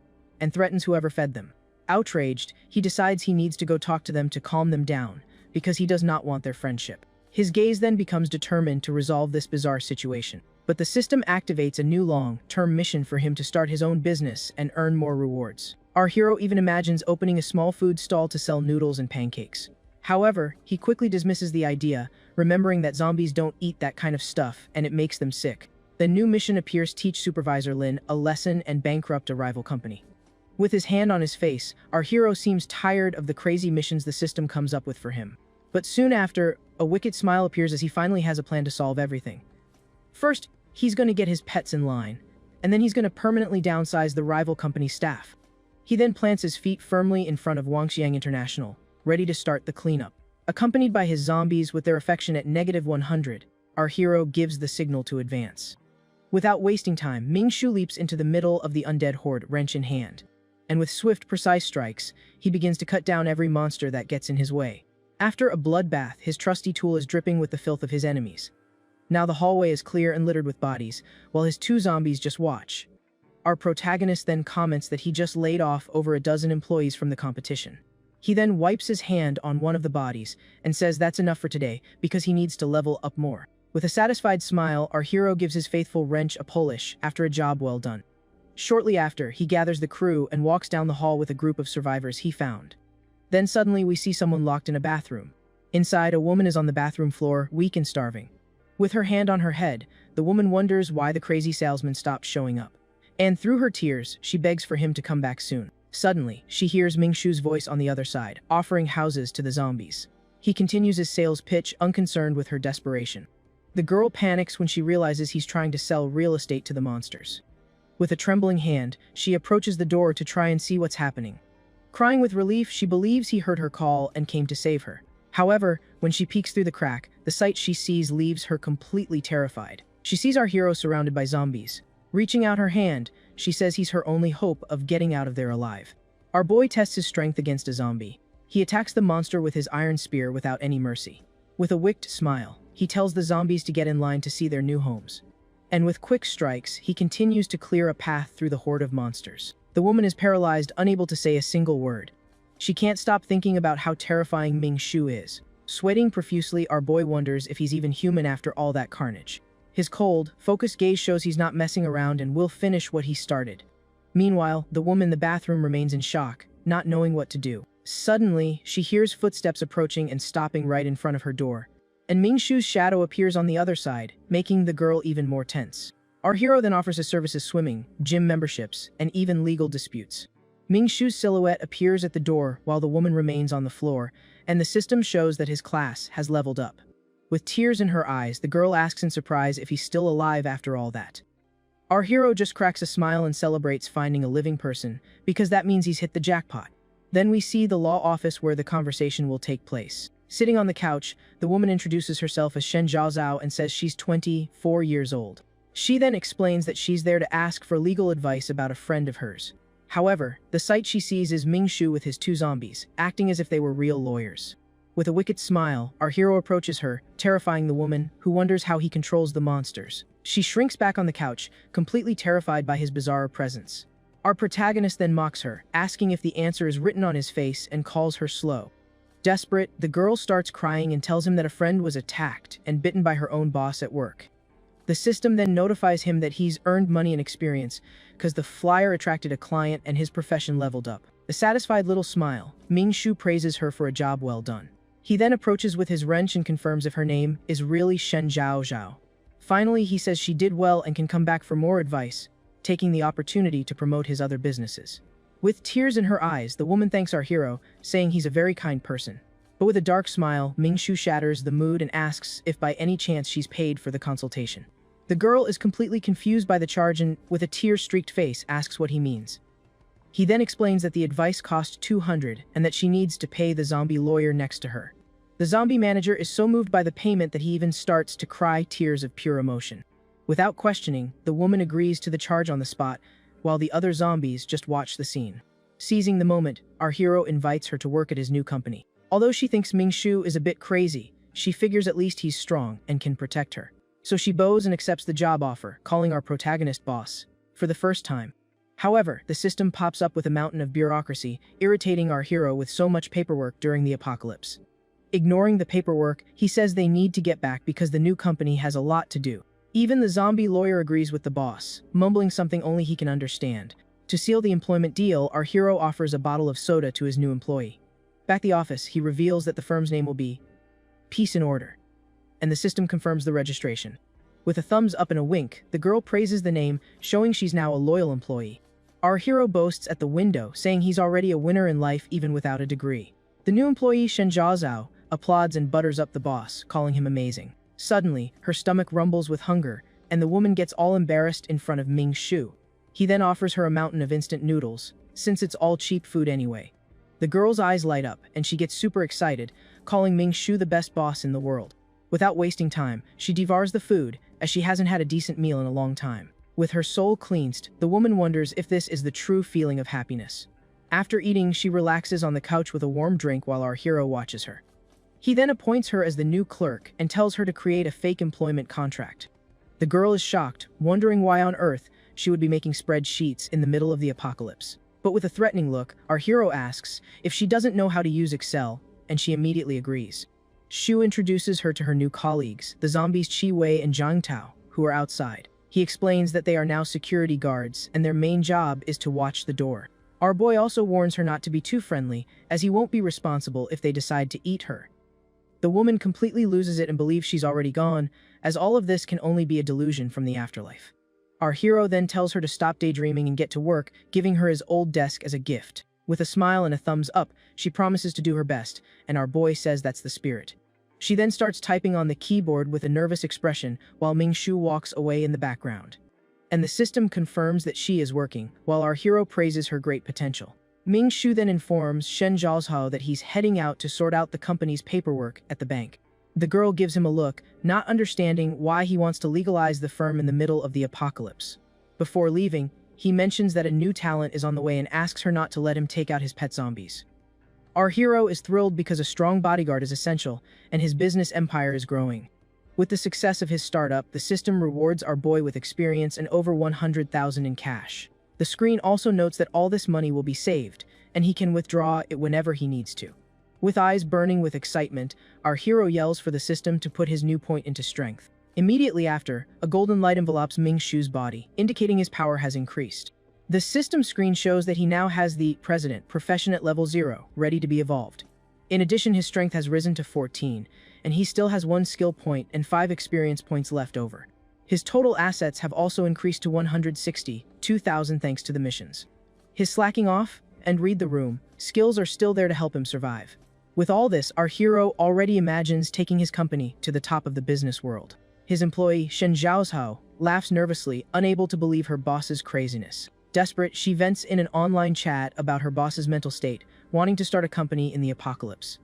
and threatens whoever fed them. Outraged, he decides he needs to go talk to them to calm them down, because he does not want their friendship. His gaze then becomes determined to resolve this bizarre situation. But the system activates a new long-term mission for him to start his own business and earn more rewards. Our hero even imagines opening a small food stall to sell noodles and pancakes. However, he quickly dismisses the idea, remembering that zombies don't eat that kind of stuff and it makes them sick. The new mission appears to teach Supervisor Lin a lesson and bankrupt a rival company. With his hand on his face, our hero seems tired of the crazy missions the system comes up with for him. But soon after, a wicked smile appears as he finally has a plan to solve everything. First, he's going to get his pets in line, and then he's going to permanently downsize the rival company's staff. He then plants his feet firmly in front of Wangxiang International, ready to start the cleanup. Accompanied by his zombies with their affection at -100, our hero gives the signal to advance. Without wasting time, Ming-Shu leaps into the middle of the undead horde, wrench in hand. And with swift, precise strikes, he begins to cut down every monster that gets in his way. After a bloodbath, his trusty tool is dripping with the filth of his enemies. Now the hallway is clear and littered with bodies, while his two zombies just watch. Our protagonist then comments that he just laid off over a dozen employees from the competition. He then wipes his hand on one of the bodies and says that's enough for today because he needs to level up more. With a satisfied smile, our hero gives his faithful wrench a polish after a job well done. Shortly after, he gathers the crew and walks down the hall with a group of survivors he found. Then suddenly we see someone locked in a bathroom. Inside, a woman is on the bathroom floor, weak and starving. With her hand on her head, the woman wonders why the crazy salesman stopped showing up. And through her tears, she begs for him to come back soon. Suddenly, she hears Ming-Shu's voice on the other side, offering houses to the zombies. He continues his sales pitch, unconcerned with her desperation. The girl panics when she realizes he's trying to sell real estate to the monsters. With a trembling hand, she approaches the door to try and see what's happening. Crying with relief, she believes he heard her call and came to save her. However, when she peeks through the crack, the sight she sees leaves her completely terrified. She sees our hero surrounded by zombies. Reaching out her hand, she says he's her only hope of getting out of there alive. Our boy tests his strength against a zombie. He attacks the monster with his iron spear without any mercy. With a wicked smile, he tells the zombies to get in line to see their new homes. And with quick strikes, he continues to clear a path through the horde of monsters. The woman is paralyzed, unable to say a single word. She can't stop thinking about how terrifying Ming-Shu is. Sweating profusely, our boy wonders if he's even human after all that carnage. His cold, focused gaze shows he's not messing around and will finish what he started. Meanwhile, the woman in the bathroom remains in shock, not knowing what to do. Suddenly, she hears footsteps approaching and stopping right in front of her door. And Ming-Shu's shadow appears on the other side, making the girl even more tense. Our hero then offers his services: swimming, gym memberships, and even legal disputes. Ming-Shu's silhouette appears at the door while the woman remains on the floor, and the system shows that his class has leveled up. With tears in her eyes, the girl asks in surprise if he's still alive after all that. Our hero just cracks a smile and celebrates finding a living person, because that means he's hit the jackpot. Then we see the law office where the conversation will take place. Sitting on the couch, the woman introduces herself as Shen Zhaozhao and says she's 24 years old. She then explains that she's there to ask for legal advice about a friend of hers. However, the sight she sees is Ming Shu with his two zombies, acting as if they were real lawyers. With a wicked smile, our hero approaches her, terrifying the woman, who wonders how he controls the monsters. She shrinks back on the couch, completely terrified by his bizarre presence. Our protagonist then mocks her, asking if the answer is written on his face and calls her slow. Desperate, the girl starts crying and tells him that a friend was attacked and bitten by her own boss at work. The system then notifies him that he's earned money and experience because the flyer attracted a client and his profession leveled up. A satisfied little smile, Ming Shu praises her for a job well done. He then approaches with his wrench and confirms if her name is really Shen Zhaozhao. Finally, he says she did well and can come back for more advice, taking the opportunity to promote his other businesses. With tears in her eyes, the woman thanks our hero, saying he's a very kind person. But with a dark smile, Ming Shu shatters the mood and asks if by any chance she's paid for the consultation. The girl is completely confused by the charge and, with a tear-streaked face, asks what he means. He then explains that the advice cost 200 and that she needs to pay the zombie lawyer next to her. The zombie manager is so moved by the payment that he even starts to cry tears of pure emotion. Without questioning, the woman agrees to the charge on the spot, while the other zombies just watch the scene. Seizing the moment, our hero invites her to work at his new company. Although she thinks Ming Shu is a bit crazy, she figures at least he's strong and can protect her. So she bows and accepts the job offer, calling our protagonist boss, for the first time. However, the system pops up with a mountain of bureaucracy, irritating our hero with so much paperwork during the apocalypse. Ignoring the paperwork, he says they need to get back because the new company has a lot to do. Even the zombie lawyer agrees with the boss, mumbling something only he can understand. To seal the employment deal, our hero offers a bottle of soda to his new employee. Back at the office, he reveals that the firm's name will be Peace and Order, and the system confirms the registration. With a thumbs up and a wink, the girl praises the name, showing she's now a loyal employee. Our hero boasts at the window, saying he's already a winner in life even without a degree. The new employee, Shen Zhaozhao, applauds and butters up the boss, calling him amazing. Suddenly, her stomach rumbles with hunger, and the woman gets all embarrassed in front of Ming Shu. He then offers her a mountain of instant noodles, since it's all cheap food anyway. The girl's eyes light up, and she gets super excited, calling Ming Shu the best boss in the world. Without wasting time, she devours the food, as she hasn't had a decent meal in a long time. With her soul cleansed, the woman wonders if this is the true feeling of happiness. After eating, she relaxes on the couch with a warm drink while our hero watches her. He then appoints her as the new clerk and tells her to create a fake employment contract. The girl is shocked, wondering why on earth she would be making spreadsheets in the middle of the apocalypse. But with a threatening look, our hero asks if she doesn't know how to use Excel, and she immediately agrees. Shu introduces her to her new colleagues, the zombies Chi Wei and Zhang Tao, who are outside. He explains that they are now security guards, and their main job is to watch the door. Our boy also warns her not to be too friendly, as he won't be responsible if they decide to eat her. The woman completely loses it and believes she's already gone, as all of this can only be a delusion from the afterlife. Our hero then tells her to stop daydreaming and get to work, giving her his old desk as a gift. With a smile and a thumbs up, she promises to do her best, and our boy says that's the spirit. She then starts typing on the keyboard with a nervous expression, while Ming Shu walks away in the background. And the system confirms that she is working, while our hero praises her great potential. Ming Shu then informs Shen Zhaozhao that he's heading out to sort out the company's paperwork at the bank. The girl gives him a look, not understanding why he wants to legalize the firm in the middle of the apocalypse. Before leaving, he mentions that a new talent is on the way and asks her not to let him take out his pet zombies. Our hero is thrilled because a strong bodyguard is essential, and his business empire is growing. With the success of his startup, the system rewards our boy with experience and over 100,000 in cash. The screen also notes that all this money will be saved, and he can withdraw it whenever he needs to. With eyes burning with excitement, our hero yells for the system to put his new point into strength. Immediately after, a golden light envelopes Ming Shu's body, indicating his power has increased. The system screen shows that he now has the President Profession at level 0, ready to be evolved. In addition, his strength has risen to 14, and he still has 1 skill point and 5 experience points left over. His total assets have also increased to 162,000 thanks to the missions. His slacking off and read the room skills are still there to help him survive. With all this, our hero already imagines taking his company to the top of the business world. His employee, Shen Zhaozhao, laughs nervously, unable to believe her boss's craziness. Desperate, she vents in an online chat about her boss's mental state, wanting to start a company in the apocalypse.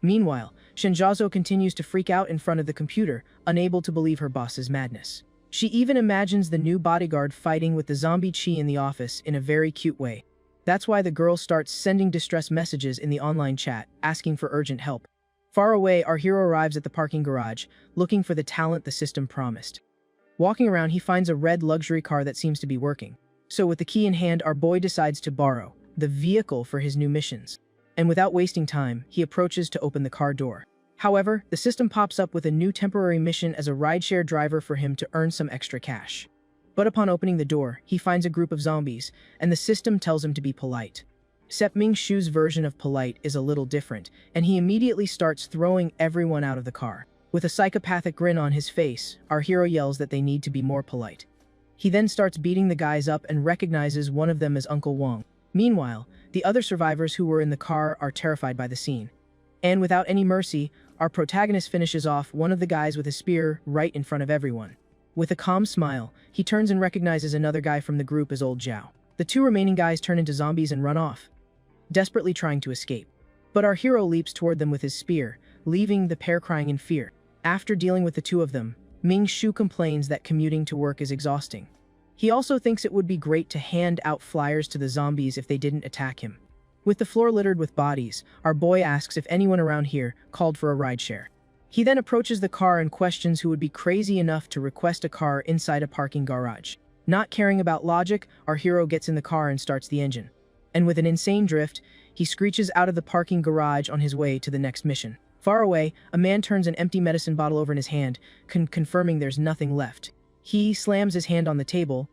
Meanwhile, Shinjazo continues to freak out in front of the computer, unable to believe her boss's madness. She even imagines the new bodyguard fighting with the zombie Chi in the office in a very cute way. That's why the girl starts sending distress messages in the online chat, asking for urgent help. Far away, our hero arrives at the parking garage, looking for the talent the system promised. Walking around, he finds a red luxury car that seems to be working. So with the key in hand, our boy decides to borrow the vehicle for his new missions. And without wasting time, he approaches to open the car door. However, the system pops up with a new temporary mission as a rideshare driver for him to earn some extra cash. But upon opening the door, he finds a group of zombies, and the system tells him to be polite. Except Ming Shu's version of polite is a little different, and he immediately starts throwing everyone out of the car. With a psychopathic grin on his face, our hero yells that they need to be more polite. He then starts beating the guys up and recognizes one of them as Uncle Wong. Meanwhile, the other survivors who were in the car are terrified by the scene. And without any mercy, our protagonist finishes off one of the guys with a spear right in front of everyone. With a calm smile, he turns and recognizes another guy from the group as Old Zhao. The two remaining guys turn into zombies and run off, desperately trying to escape. But our hero leaps toward them with his spear, leaving the pair crying in fear. After dealing with the two of them, Ming Shu complains that commuting to work is exhausting. He also thinks it would be great to hand out flyers to the zombies if they didn't attack him. With the floor littered with bodies, our boy asks if anyone around here called for a rideshare. He then approaches the car and questions who would be crazy enough to request a car inside a parking garage. Not caring about logic, our hero gets in the car and starts the engine. And with an insane drift, he screeches out of the parking garage on his way to the next mission. Far away, a man turns an empty medicine bottle over in his hand, confirming there's nothing left. He slams his hand on the table,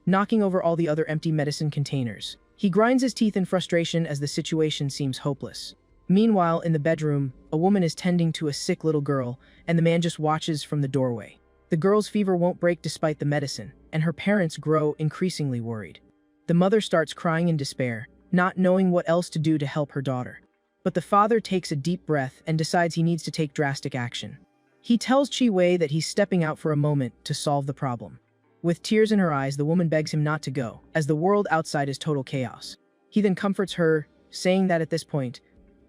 knocking over all the other empty medicine containers. He grinds his teeth in frustration as the situation seems hopeless. Meanwhile, in the bedroom, a woman is tending to a sick little girl, and the man just watches from the doorway. The girl's fever won't break despite the medicine, and her parents grow increasingly worried. The mother starts crying in despair, not knowing what else to do to help her daughter. But the father takes a deep breath and decides he needs to take drastic action. He tells Chi Wei that he's stepping out for a moment to solve the problem. With tears in her eyes, the woman begs him not to go, as the world outside is total chaos. He then comforts her, saying that at this point,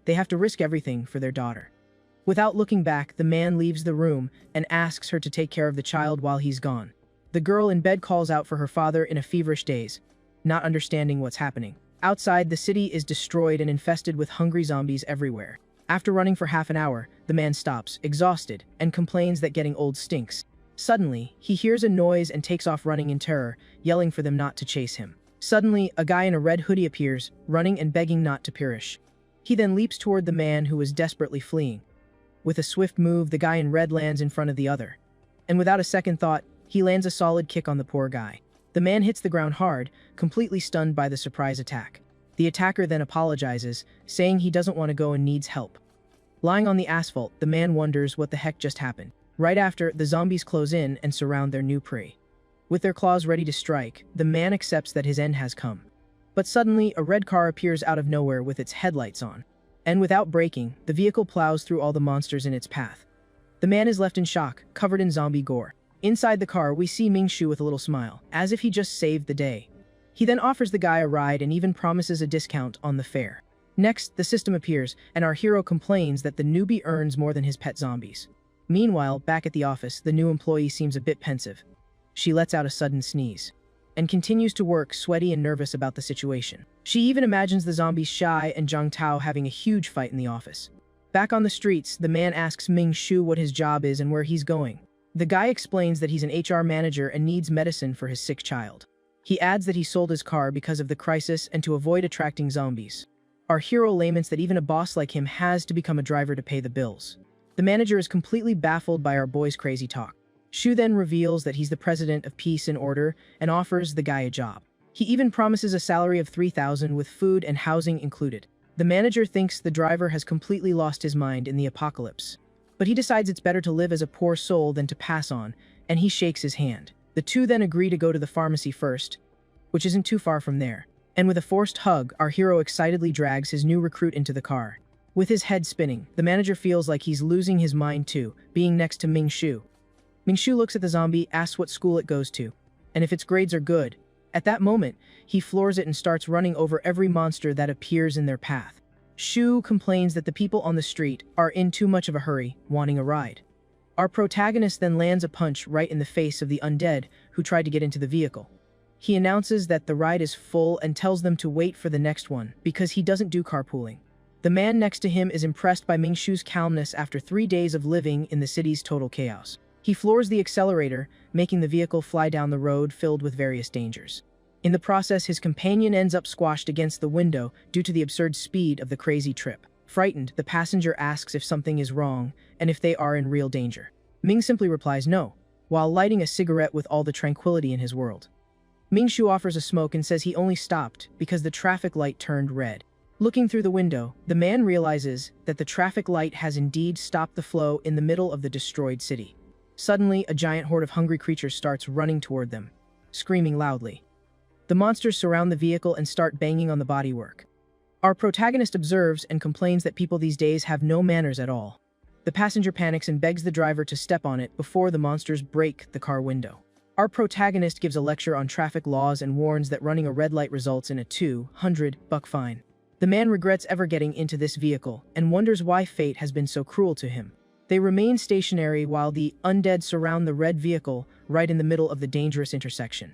they have to risk everything for their daughter. Without looking back, the man leaves the room and asks her to take care of the child while he's gone. The girl in bed calls out for her father in a feverish daze, not understanding what's happening. Outside, the city is destroyed and infested with hungry zombies everywhere. After running for half an hour, the man stops, exhausted, and complains that getting old stinks. Suddenly, he hears a noise and takes off running in terror, yelling for them not to chase him. Suddenly, a guy in a red hoodie appears, running and begging not to perish. He then leaps toward the man who is desperately fleeing. With a swift move, the guy in red lands in front of the other. And without a second thought, he lands a solid kick on the poor guy. The man hits the ground hard, completely stunned by the surprise attack. The attacker then apologizes, saying he doesn't want to go and needs help. Lying on the asphalt, the man wonders what the heck just happened. Right after, the zombies close in and surround their new prey. With their claws ready to strike, the man accepts that his end has come. But suddenly, a red car appears out of nowhere with its headlights on. And without braking, the vehicle plows through all the monsters in its path. The man is left in shock, covered in zombie gore. Inside the car, we see Ming Shu with a little smile, as if he just saved the day. He then offers the guy a ride and even promises a discount on the fare. Next, the system appears, and our hero complains that the newbie earns more than his pet zombies. Meanwhile, back at the office, the new employee seems a bit pensive. She lets out a sudden sneeze, and continues to work, sweaty and nervous about the situation. She even imagines the zombies Shai and Zhang Tao having a huge fight in the office. Back on the streets, the man asks Ming Shu what his job is and where he's going. The guy explains that he's an HR manager and needs medicine for his sick child. He adds that he sold his car because of the crisis and to avoid attracting zombies. Our hero laments that even a boss like him has to become a driver to pay the bills. The manager is completely baffled by our boy's crazy talk. Shu then reveals that he's the president of Peace and Order and offers the guy a job. He even promises a salary of 3,000 with food and housing included. The manager thinks the driver has completely lost his mind in the apocalypse. But he decides it's better to live as a poor soul than to pass on, and he shakes his hand. The two then agree to go to the pharmacy first, which isn't too far from there. And with a forced hug, our hero excitedly drags his new recruit into the car. With his head spinning, the manager feels like he's losing his mind too, being next to Ming Shu. Mingshu looks at the zombie, asks what school it goes to, and if its grades are good. At that moment, he floors it and starts running over every monster that appears in their path. Shu complains that the people on the street are in too much of a hurry, wanting a ride. Our protagonist then lands a punch right in the face of the undead who tried to get into the vehicle. He announces that the ride is full and tells them to wait for the next one because he doesn't do carpooling. The man next to him is impressed by Mingshu's calmness after 3 days of living in the city's total chaos. He floors the accelerator, making the vehicle fly down the road filled with various dangers. In the process, his companion ends up squashed against the window due to the absurd speed of the crazy trip. Frightened, the passenger asks if something is wrong and if they are in real danger. Ming simply replies no, while lighting a cigarette with all the tranquility in his world. Mingshu offers a smoke and says he only stopped because the traffic light turned red. Looking through the window, the man realizes that the traffic light has indeed stopped the flow in the middle of the destroyed city. Suddenly, a giant horde of hungry creatures starts running toward them, screaming loudly. The monsters surround the vehicle and start banging on the bodywork. Our protagonist observes and complains that people these days have no manners at all. The passenger panics and begs the driver to step on it before the monsters break the car window. Our protagonist gives a lecture on traffic laws and warns that running a red light results in a $200 fine. The man regrets ever getting into this vehicle and wonders why fate has been so cruel to him. They remain stationary while the undead surround the red vehicle right in the middle of the dangerous intersection.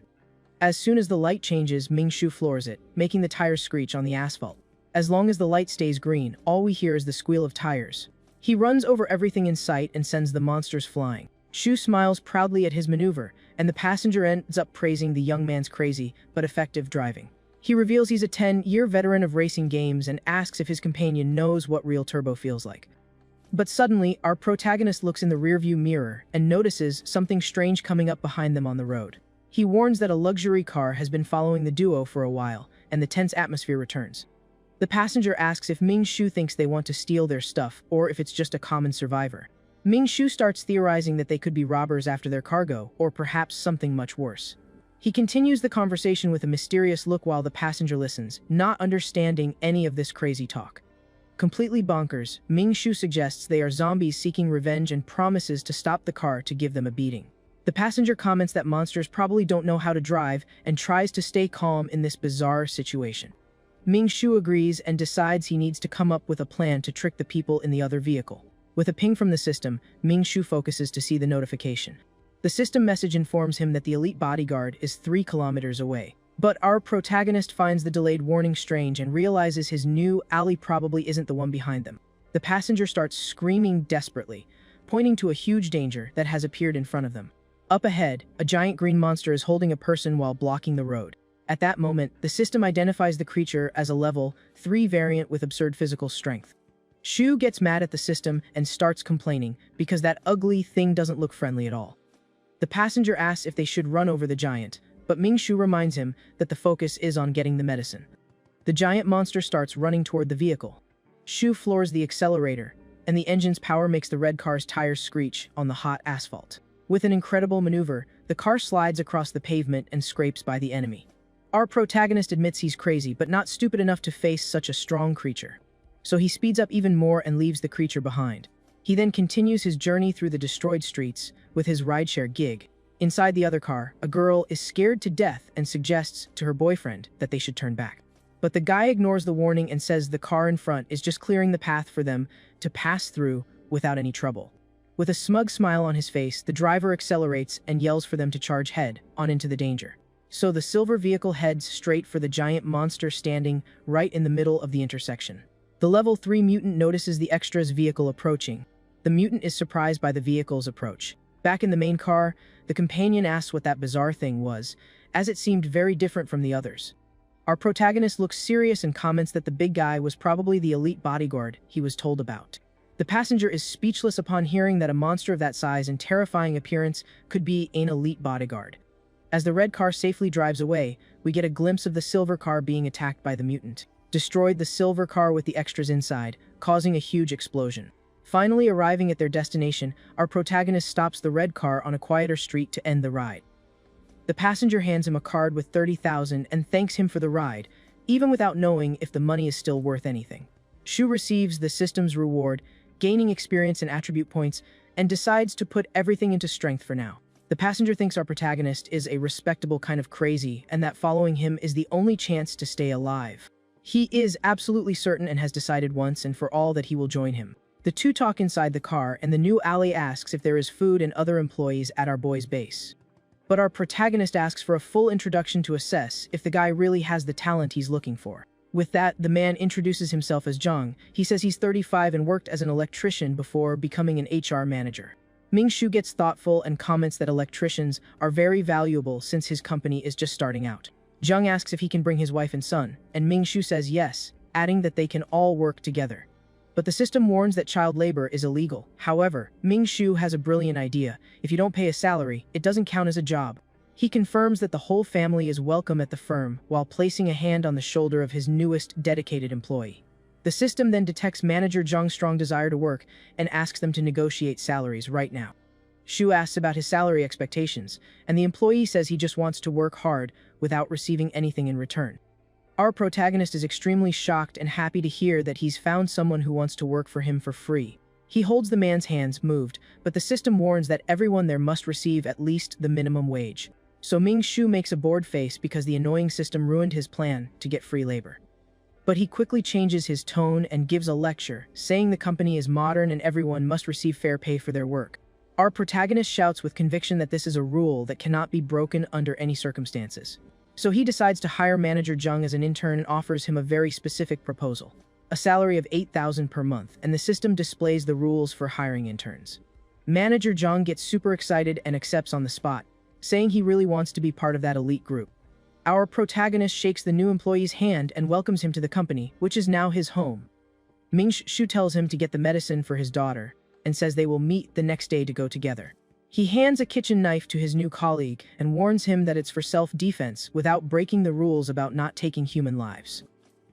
As soon as the light changes, Mingshu floors it, making the tires screech on the asphalt. As long as the light stays green, all we hear is the squeal of tires. He runs over everything in sight and sends the monsters flying. Shu smiles proudly at his maneuver, and the passenger ends up praising the young man's crazy but effective driving. He reveals he's a 10-year veteran of racing games and asks if his companion knows what real turbo feels like. But suddenly, our protagonist looks in the rearview mirror and notices something strange coming up behind them on the road. He warns that a luxury car has been following the duo for a while, and the tense atmosphere returns. The passenger asks if Mingshu thinks they want to steal their stuff or if it's just a common survivor. Mingshu starts theorizing that they could be robbers after their cargo, or perhaps something much worse. He continues the conversation with a mysterious look while the passenger listens, not understanding any of this crazy talk. Completely bonkers, Mingshu suggests they are zombies seeking revenge and promises to stop the car to give them a beating. The passenger comments that monsters probably don't know how to drive and tries to stay calm in this bizarre situation. Mingshu agrees and decides he needs to come up with a plan to trick the people in the other vehicle. With a ping from the system, Mingshu focuses to see the notification. The system message informs him that the elite bodyguard is 3 kilometers away. But our protagonist finds the delayed warning strange and realizes his new ally probably isn't the one behind them. The passenger starts screaming desperately, pointing to a huge danger that has appeared in front of them. Up ahead, a giant green monster is holding a person while blocking the road. At that moment, the system identifies the creature as a level 3 variant with absurd physical strength. Shu gets mad at the system and starts complaining because that ugly thing doesn't look friendly at all. The passenger asks if they should run over the giant, but Mingshu reminds him that the focus is on getting the medicine. The giant monster starts running toward the vehicle. Shu floors the accelerator, and the engine's power makes the red car's tires screech on the hot asphalt. With an incredible maneuver, the car slides across the pavement and scrapes by the enemy. Our protagonist admits he's crazy, but not stupid enough to face such a strong creature. So he speeds up even more and leaves the creature behind. He then continues his journey through the destroyed streets with his rideshare gig. Inside the other car, a girl is scared to death and suggests to her boyfriend that they should turn back. But the guy ignores the warning and says the car in front is just clearing the path for them to pass through without any trouble. With a smug smile on his face, the driver accelerates and yells for them to charge head on into the danger. So the silver vehicle heads straight for the giant monster standing right in the middle of the intersection. The level 3 mutant notices the extra's vehicle approaching. The mutant is surprised by the vehicle's approach. Back in the main car, the companion asks what that bizarre thing was, as it seemed very different from the others. Our protagonist looks serious and comments that the big guy was probably the elite bodyguard he was told about. The passenger is speechless upon hearing that a monster of that size and terrifying appearance could be an elite bodyguard. As the red car safely drives away, we get a glimpse of the silver car being attacked by the mutant. Destroyed the silver car with the extras inside, causing a huge explosion. Finally arriving at their destination, our protagonist stops the red car on a quieter street to end the ride. The passenger hands him a card with 30,000 and thanks him for the ride, even without knowing if the money is still worth anything. Shu receives the system's reward, gaining experience and attribute points, and decides to put everything into strength for now. The passenger thinks our protagonist is a respectable kind of crazy and that following him is the only chance to stay alive. He is absolutely certain and has decided once and for all that he will join him. The two talk inside the car and the new ally asks if there is food and other employees at our boy's base. But our protagonist asks for a full introduction to assess if the guy really has the talent he's looking for. With that, the man introduces himself as Zhang. He says he's 35 and worked as an electrician before becoming an HR manager. Ming-Shu gets thoughtful and comments that electricians are very valuable since his company is just starting out. Zhang asks if he can bring his wife and son, and Ming-Shu says yes, adding that they can all work together. But the system warns that child labor is illegal. However, Ming-Shu has a brilliant idea. If you don't pay a salary, it doesn't count as a job. He confirms that the whole family is welcome at the firm while placing a hand on the shoulder of his newest dedicated employee. The system then detects manager Zhang's strong desire to work and asks them to negotiate salaries right now. Shu asks about his salary expectations, and the employee says he just wants to work hard without receiving anything in return. Our protagonist is extremely shocked and happy to hear that he's found someone who wants to work for him for free. He holds the man's hands, moved, but the system warns that everyone there must receive at least the minimum wage. So Ming-Shu makes a bored face because the annoying system ruined his plan to get free labor. But he quickly changes his tone and gives a lecture, saying the company is modern and everyone must receive fair pay for their work. Our protagonist shouts with conviction that this is a rule that cannot be broken under any circumstances. So he decides to hire manager Zhang as an intern and offers him a very specific proposal. A salary of 8,000 per month, and the system displays the rules for hiring interns. Manager Zhang gets super excited and accepts on the spot, saying he really wants to be part of that elite group. Our protagonist shakes the new employee's hand and welcomes him to the company, which is now his home. Ming-Shu tells him to get the medicine for his daughter, and says they will meet the next day to go together. He hands a kitchen knife to his new colleague and warns him that it's for self-defense without breaking the rules about not taking human lives.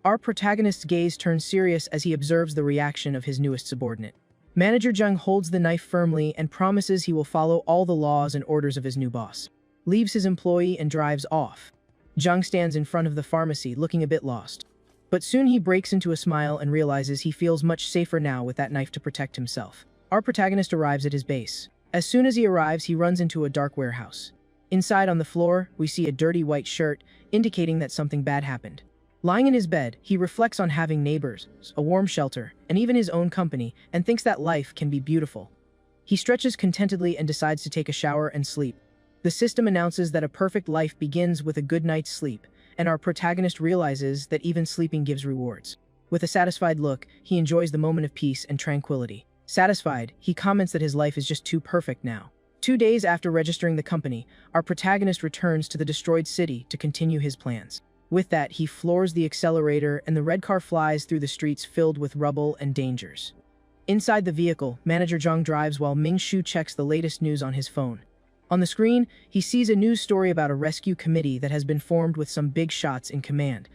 Our protagonist's gaze turns serious as he observes the reaction of his newest subordinate. Manager Zhang holds the knife firmly and promises he will follow all the laws and orders of his new boss. Leaves his employee and drives off. Zhang stands in front of the pharmacy looking a bit lost. But soon he breaks into a smile and realizes he feels much safer now with that knife to protect himself. Our protagonist arrives at his base. As soon as he arrives, he runs into a dark warehouse. Inside on the floor, we see a dirty white shirt, indicating that something bad happened. Lying in his bed, he reflects on having neighbors, a warm shelter, and even his own company, and thinks that life can be beautiful. He stretches contentedly and decides to take a shower and sleep. The system announces that a perfect life begins with a good night's sleep, and our protagonist realizes that even sleeping gives rewards. With a satisfied look, he enjoys the moment of peace and tranquility. Satisfied, he comments that his life is just too perfect now. 2 days after registering the company, our protagonist returns to the destroyed city to continue his plans. With that, he floors the accelerator and the red car flies through the streets filled with rubble and dangers. Inside the vehicle, manager Zhang drives while Ming-Shu checks the latest news on his phone. On the screen, he sees a news story about a rescue committee that has been formed with some big shots in command.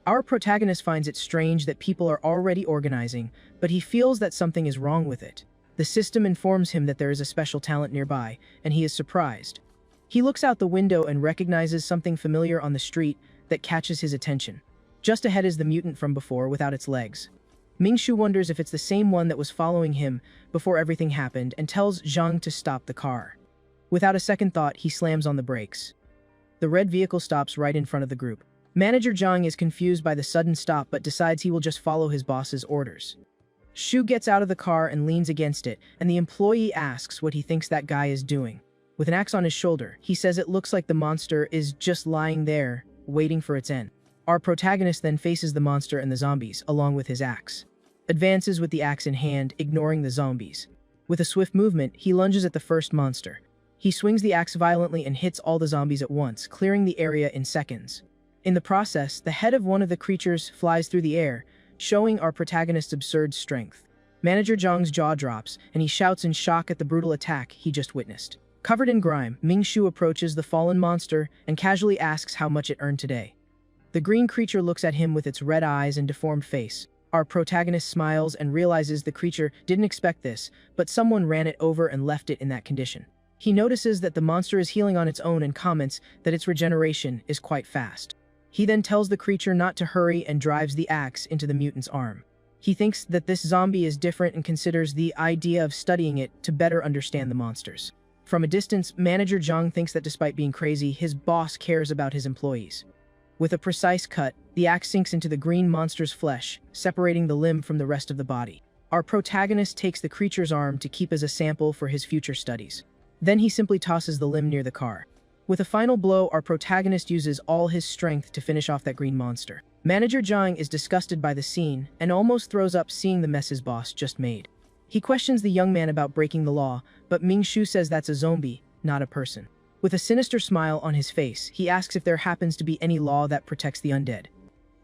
Our protagonist finds it strange that people are already organizing, but he feels that something is wrong with it. The system informs him that there is a special talent nearby, and he is surprised. He looks out the window and recognizes something familiar on the street that catches his attention. Just ahead is the mutant from before without its legs. Ming-Shu wonders if it's the same one that was following him before everything happened and tells Zhang to stop the car. Without a second thought, he slams on the brakes. The red vehicle stops right in front of the group. Manager Zhang is confused by the sudden stop but decides he will just follow his boss's orders. Shu gets out of the car and leans against it, and the employee asks what he thinks that guy is doing. With an axe on his shoulder, he says it looks like the monster is just lying there, waiting for its end. Our protagonist then faces the monster and the zombies, along with his axe. Advances with the axe in hand, ignoring the zombies. With a swift movement, he lunges at the first monster. He swings the axe violently and hits all the zombies at once, clearing the area in seconds. In the process, the head of one of the creatures flies through the air, showing our protagonist's absurd strength. Manager Zhang's jaw drops, and he shouts in shock at the brutal attack he just witnessed. Covered in grime, Ming-Shu approaches the fallen monster and casually asks how much it earned today. The green creature looks at him with its red eyes and deformed face. Our protagonist smiles and realizes the creature didn't expect this, but someone ran it over and left it in that condition. He notices that the monster is healing on its own and comments that its regeneration is quite fast. He then tells the creature not to hurry and drives the axe into the mutant's arm. He thinks that this zombie is different and considers the idea of studying it to better understand the monsters. From a distance, Manager Zhang thinks that despite being crazy, his boss cares about his employees. With a precise cut, the axe sinks into the green monster's flesh, separating the limb from the rest of the body. Our protagonist takes the creature's arm to keep as a sample for his future studies. Then he simply tosses the limb near the car. With a final blow, our protagonist uses all his strength to finish off that green monster. Manager Zhang is disgusted by the scene and almost throws up seeing the mess his boss just made. He questions the young man about breaking the law, but Ming Shu says that's a zombie, not a person. With a sinister smile on his face, he asks if there happens to be any law that protects the undead.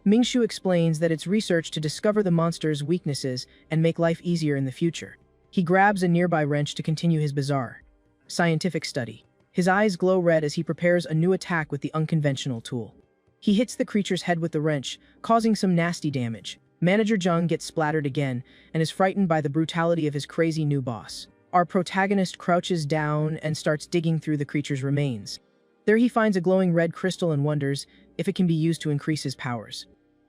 Ming Shu explains that it's research to discover the monster's weaknesses and make life easier in the future. He grabs a nearby wrench to continue his bizarre scientific study. His eyes glow red as he prepares a new attack with the unconventional tool. He hits the creature's head with the wrench, causing some nasty damage. Manager Zhang gets splattered again and is frightened by the brutality of his crazy new boss. Our protagonist crouches down and starts digging through the creature's remains. There he finds a glowing red crystal and wonders if it can be used to increase his powers.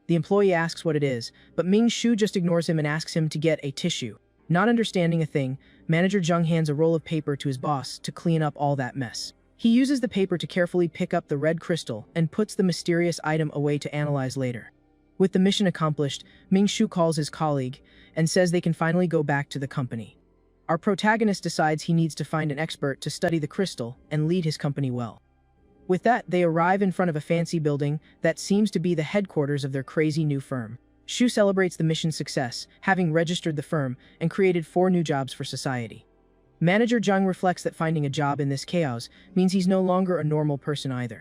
The employee asks what it is, but Ming Shu just ignores him and asks him to get a tissue. Not understanding a thing, Manager Zhang hands a roll of paper to his boss to clean up all that mess. He uses the paper to carefully pick up the red crystal and puts the mysterious item away to analyze later. With the mission accomplished, Ming Shu calls his colleague and says they can finally go back to the company. Our protagonist decides he needs to find an expert to study the crystal and lead his company well. With that, they arrive in front of a fancy building that seems to be the headquarters of their crazy new firm. Shu celebrates the mission's success, having registered the firm and created 4 new jobs for society. Manager Zhang reflects that finding a job in this chaos means he's no longer a normal person either.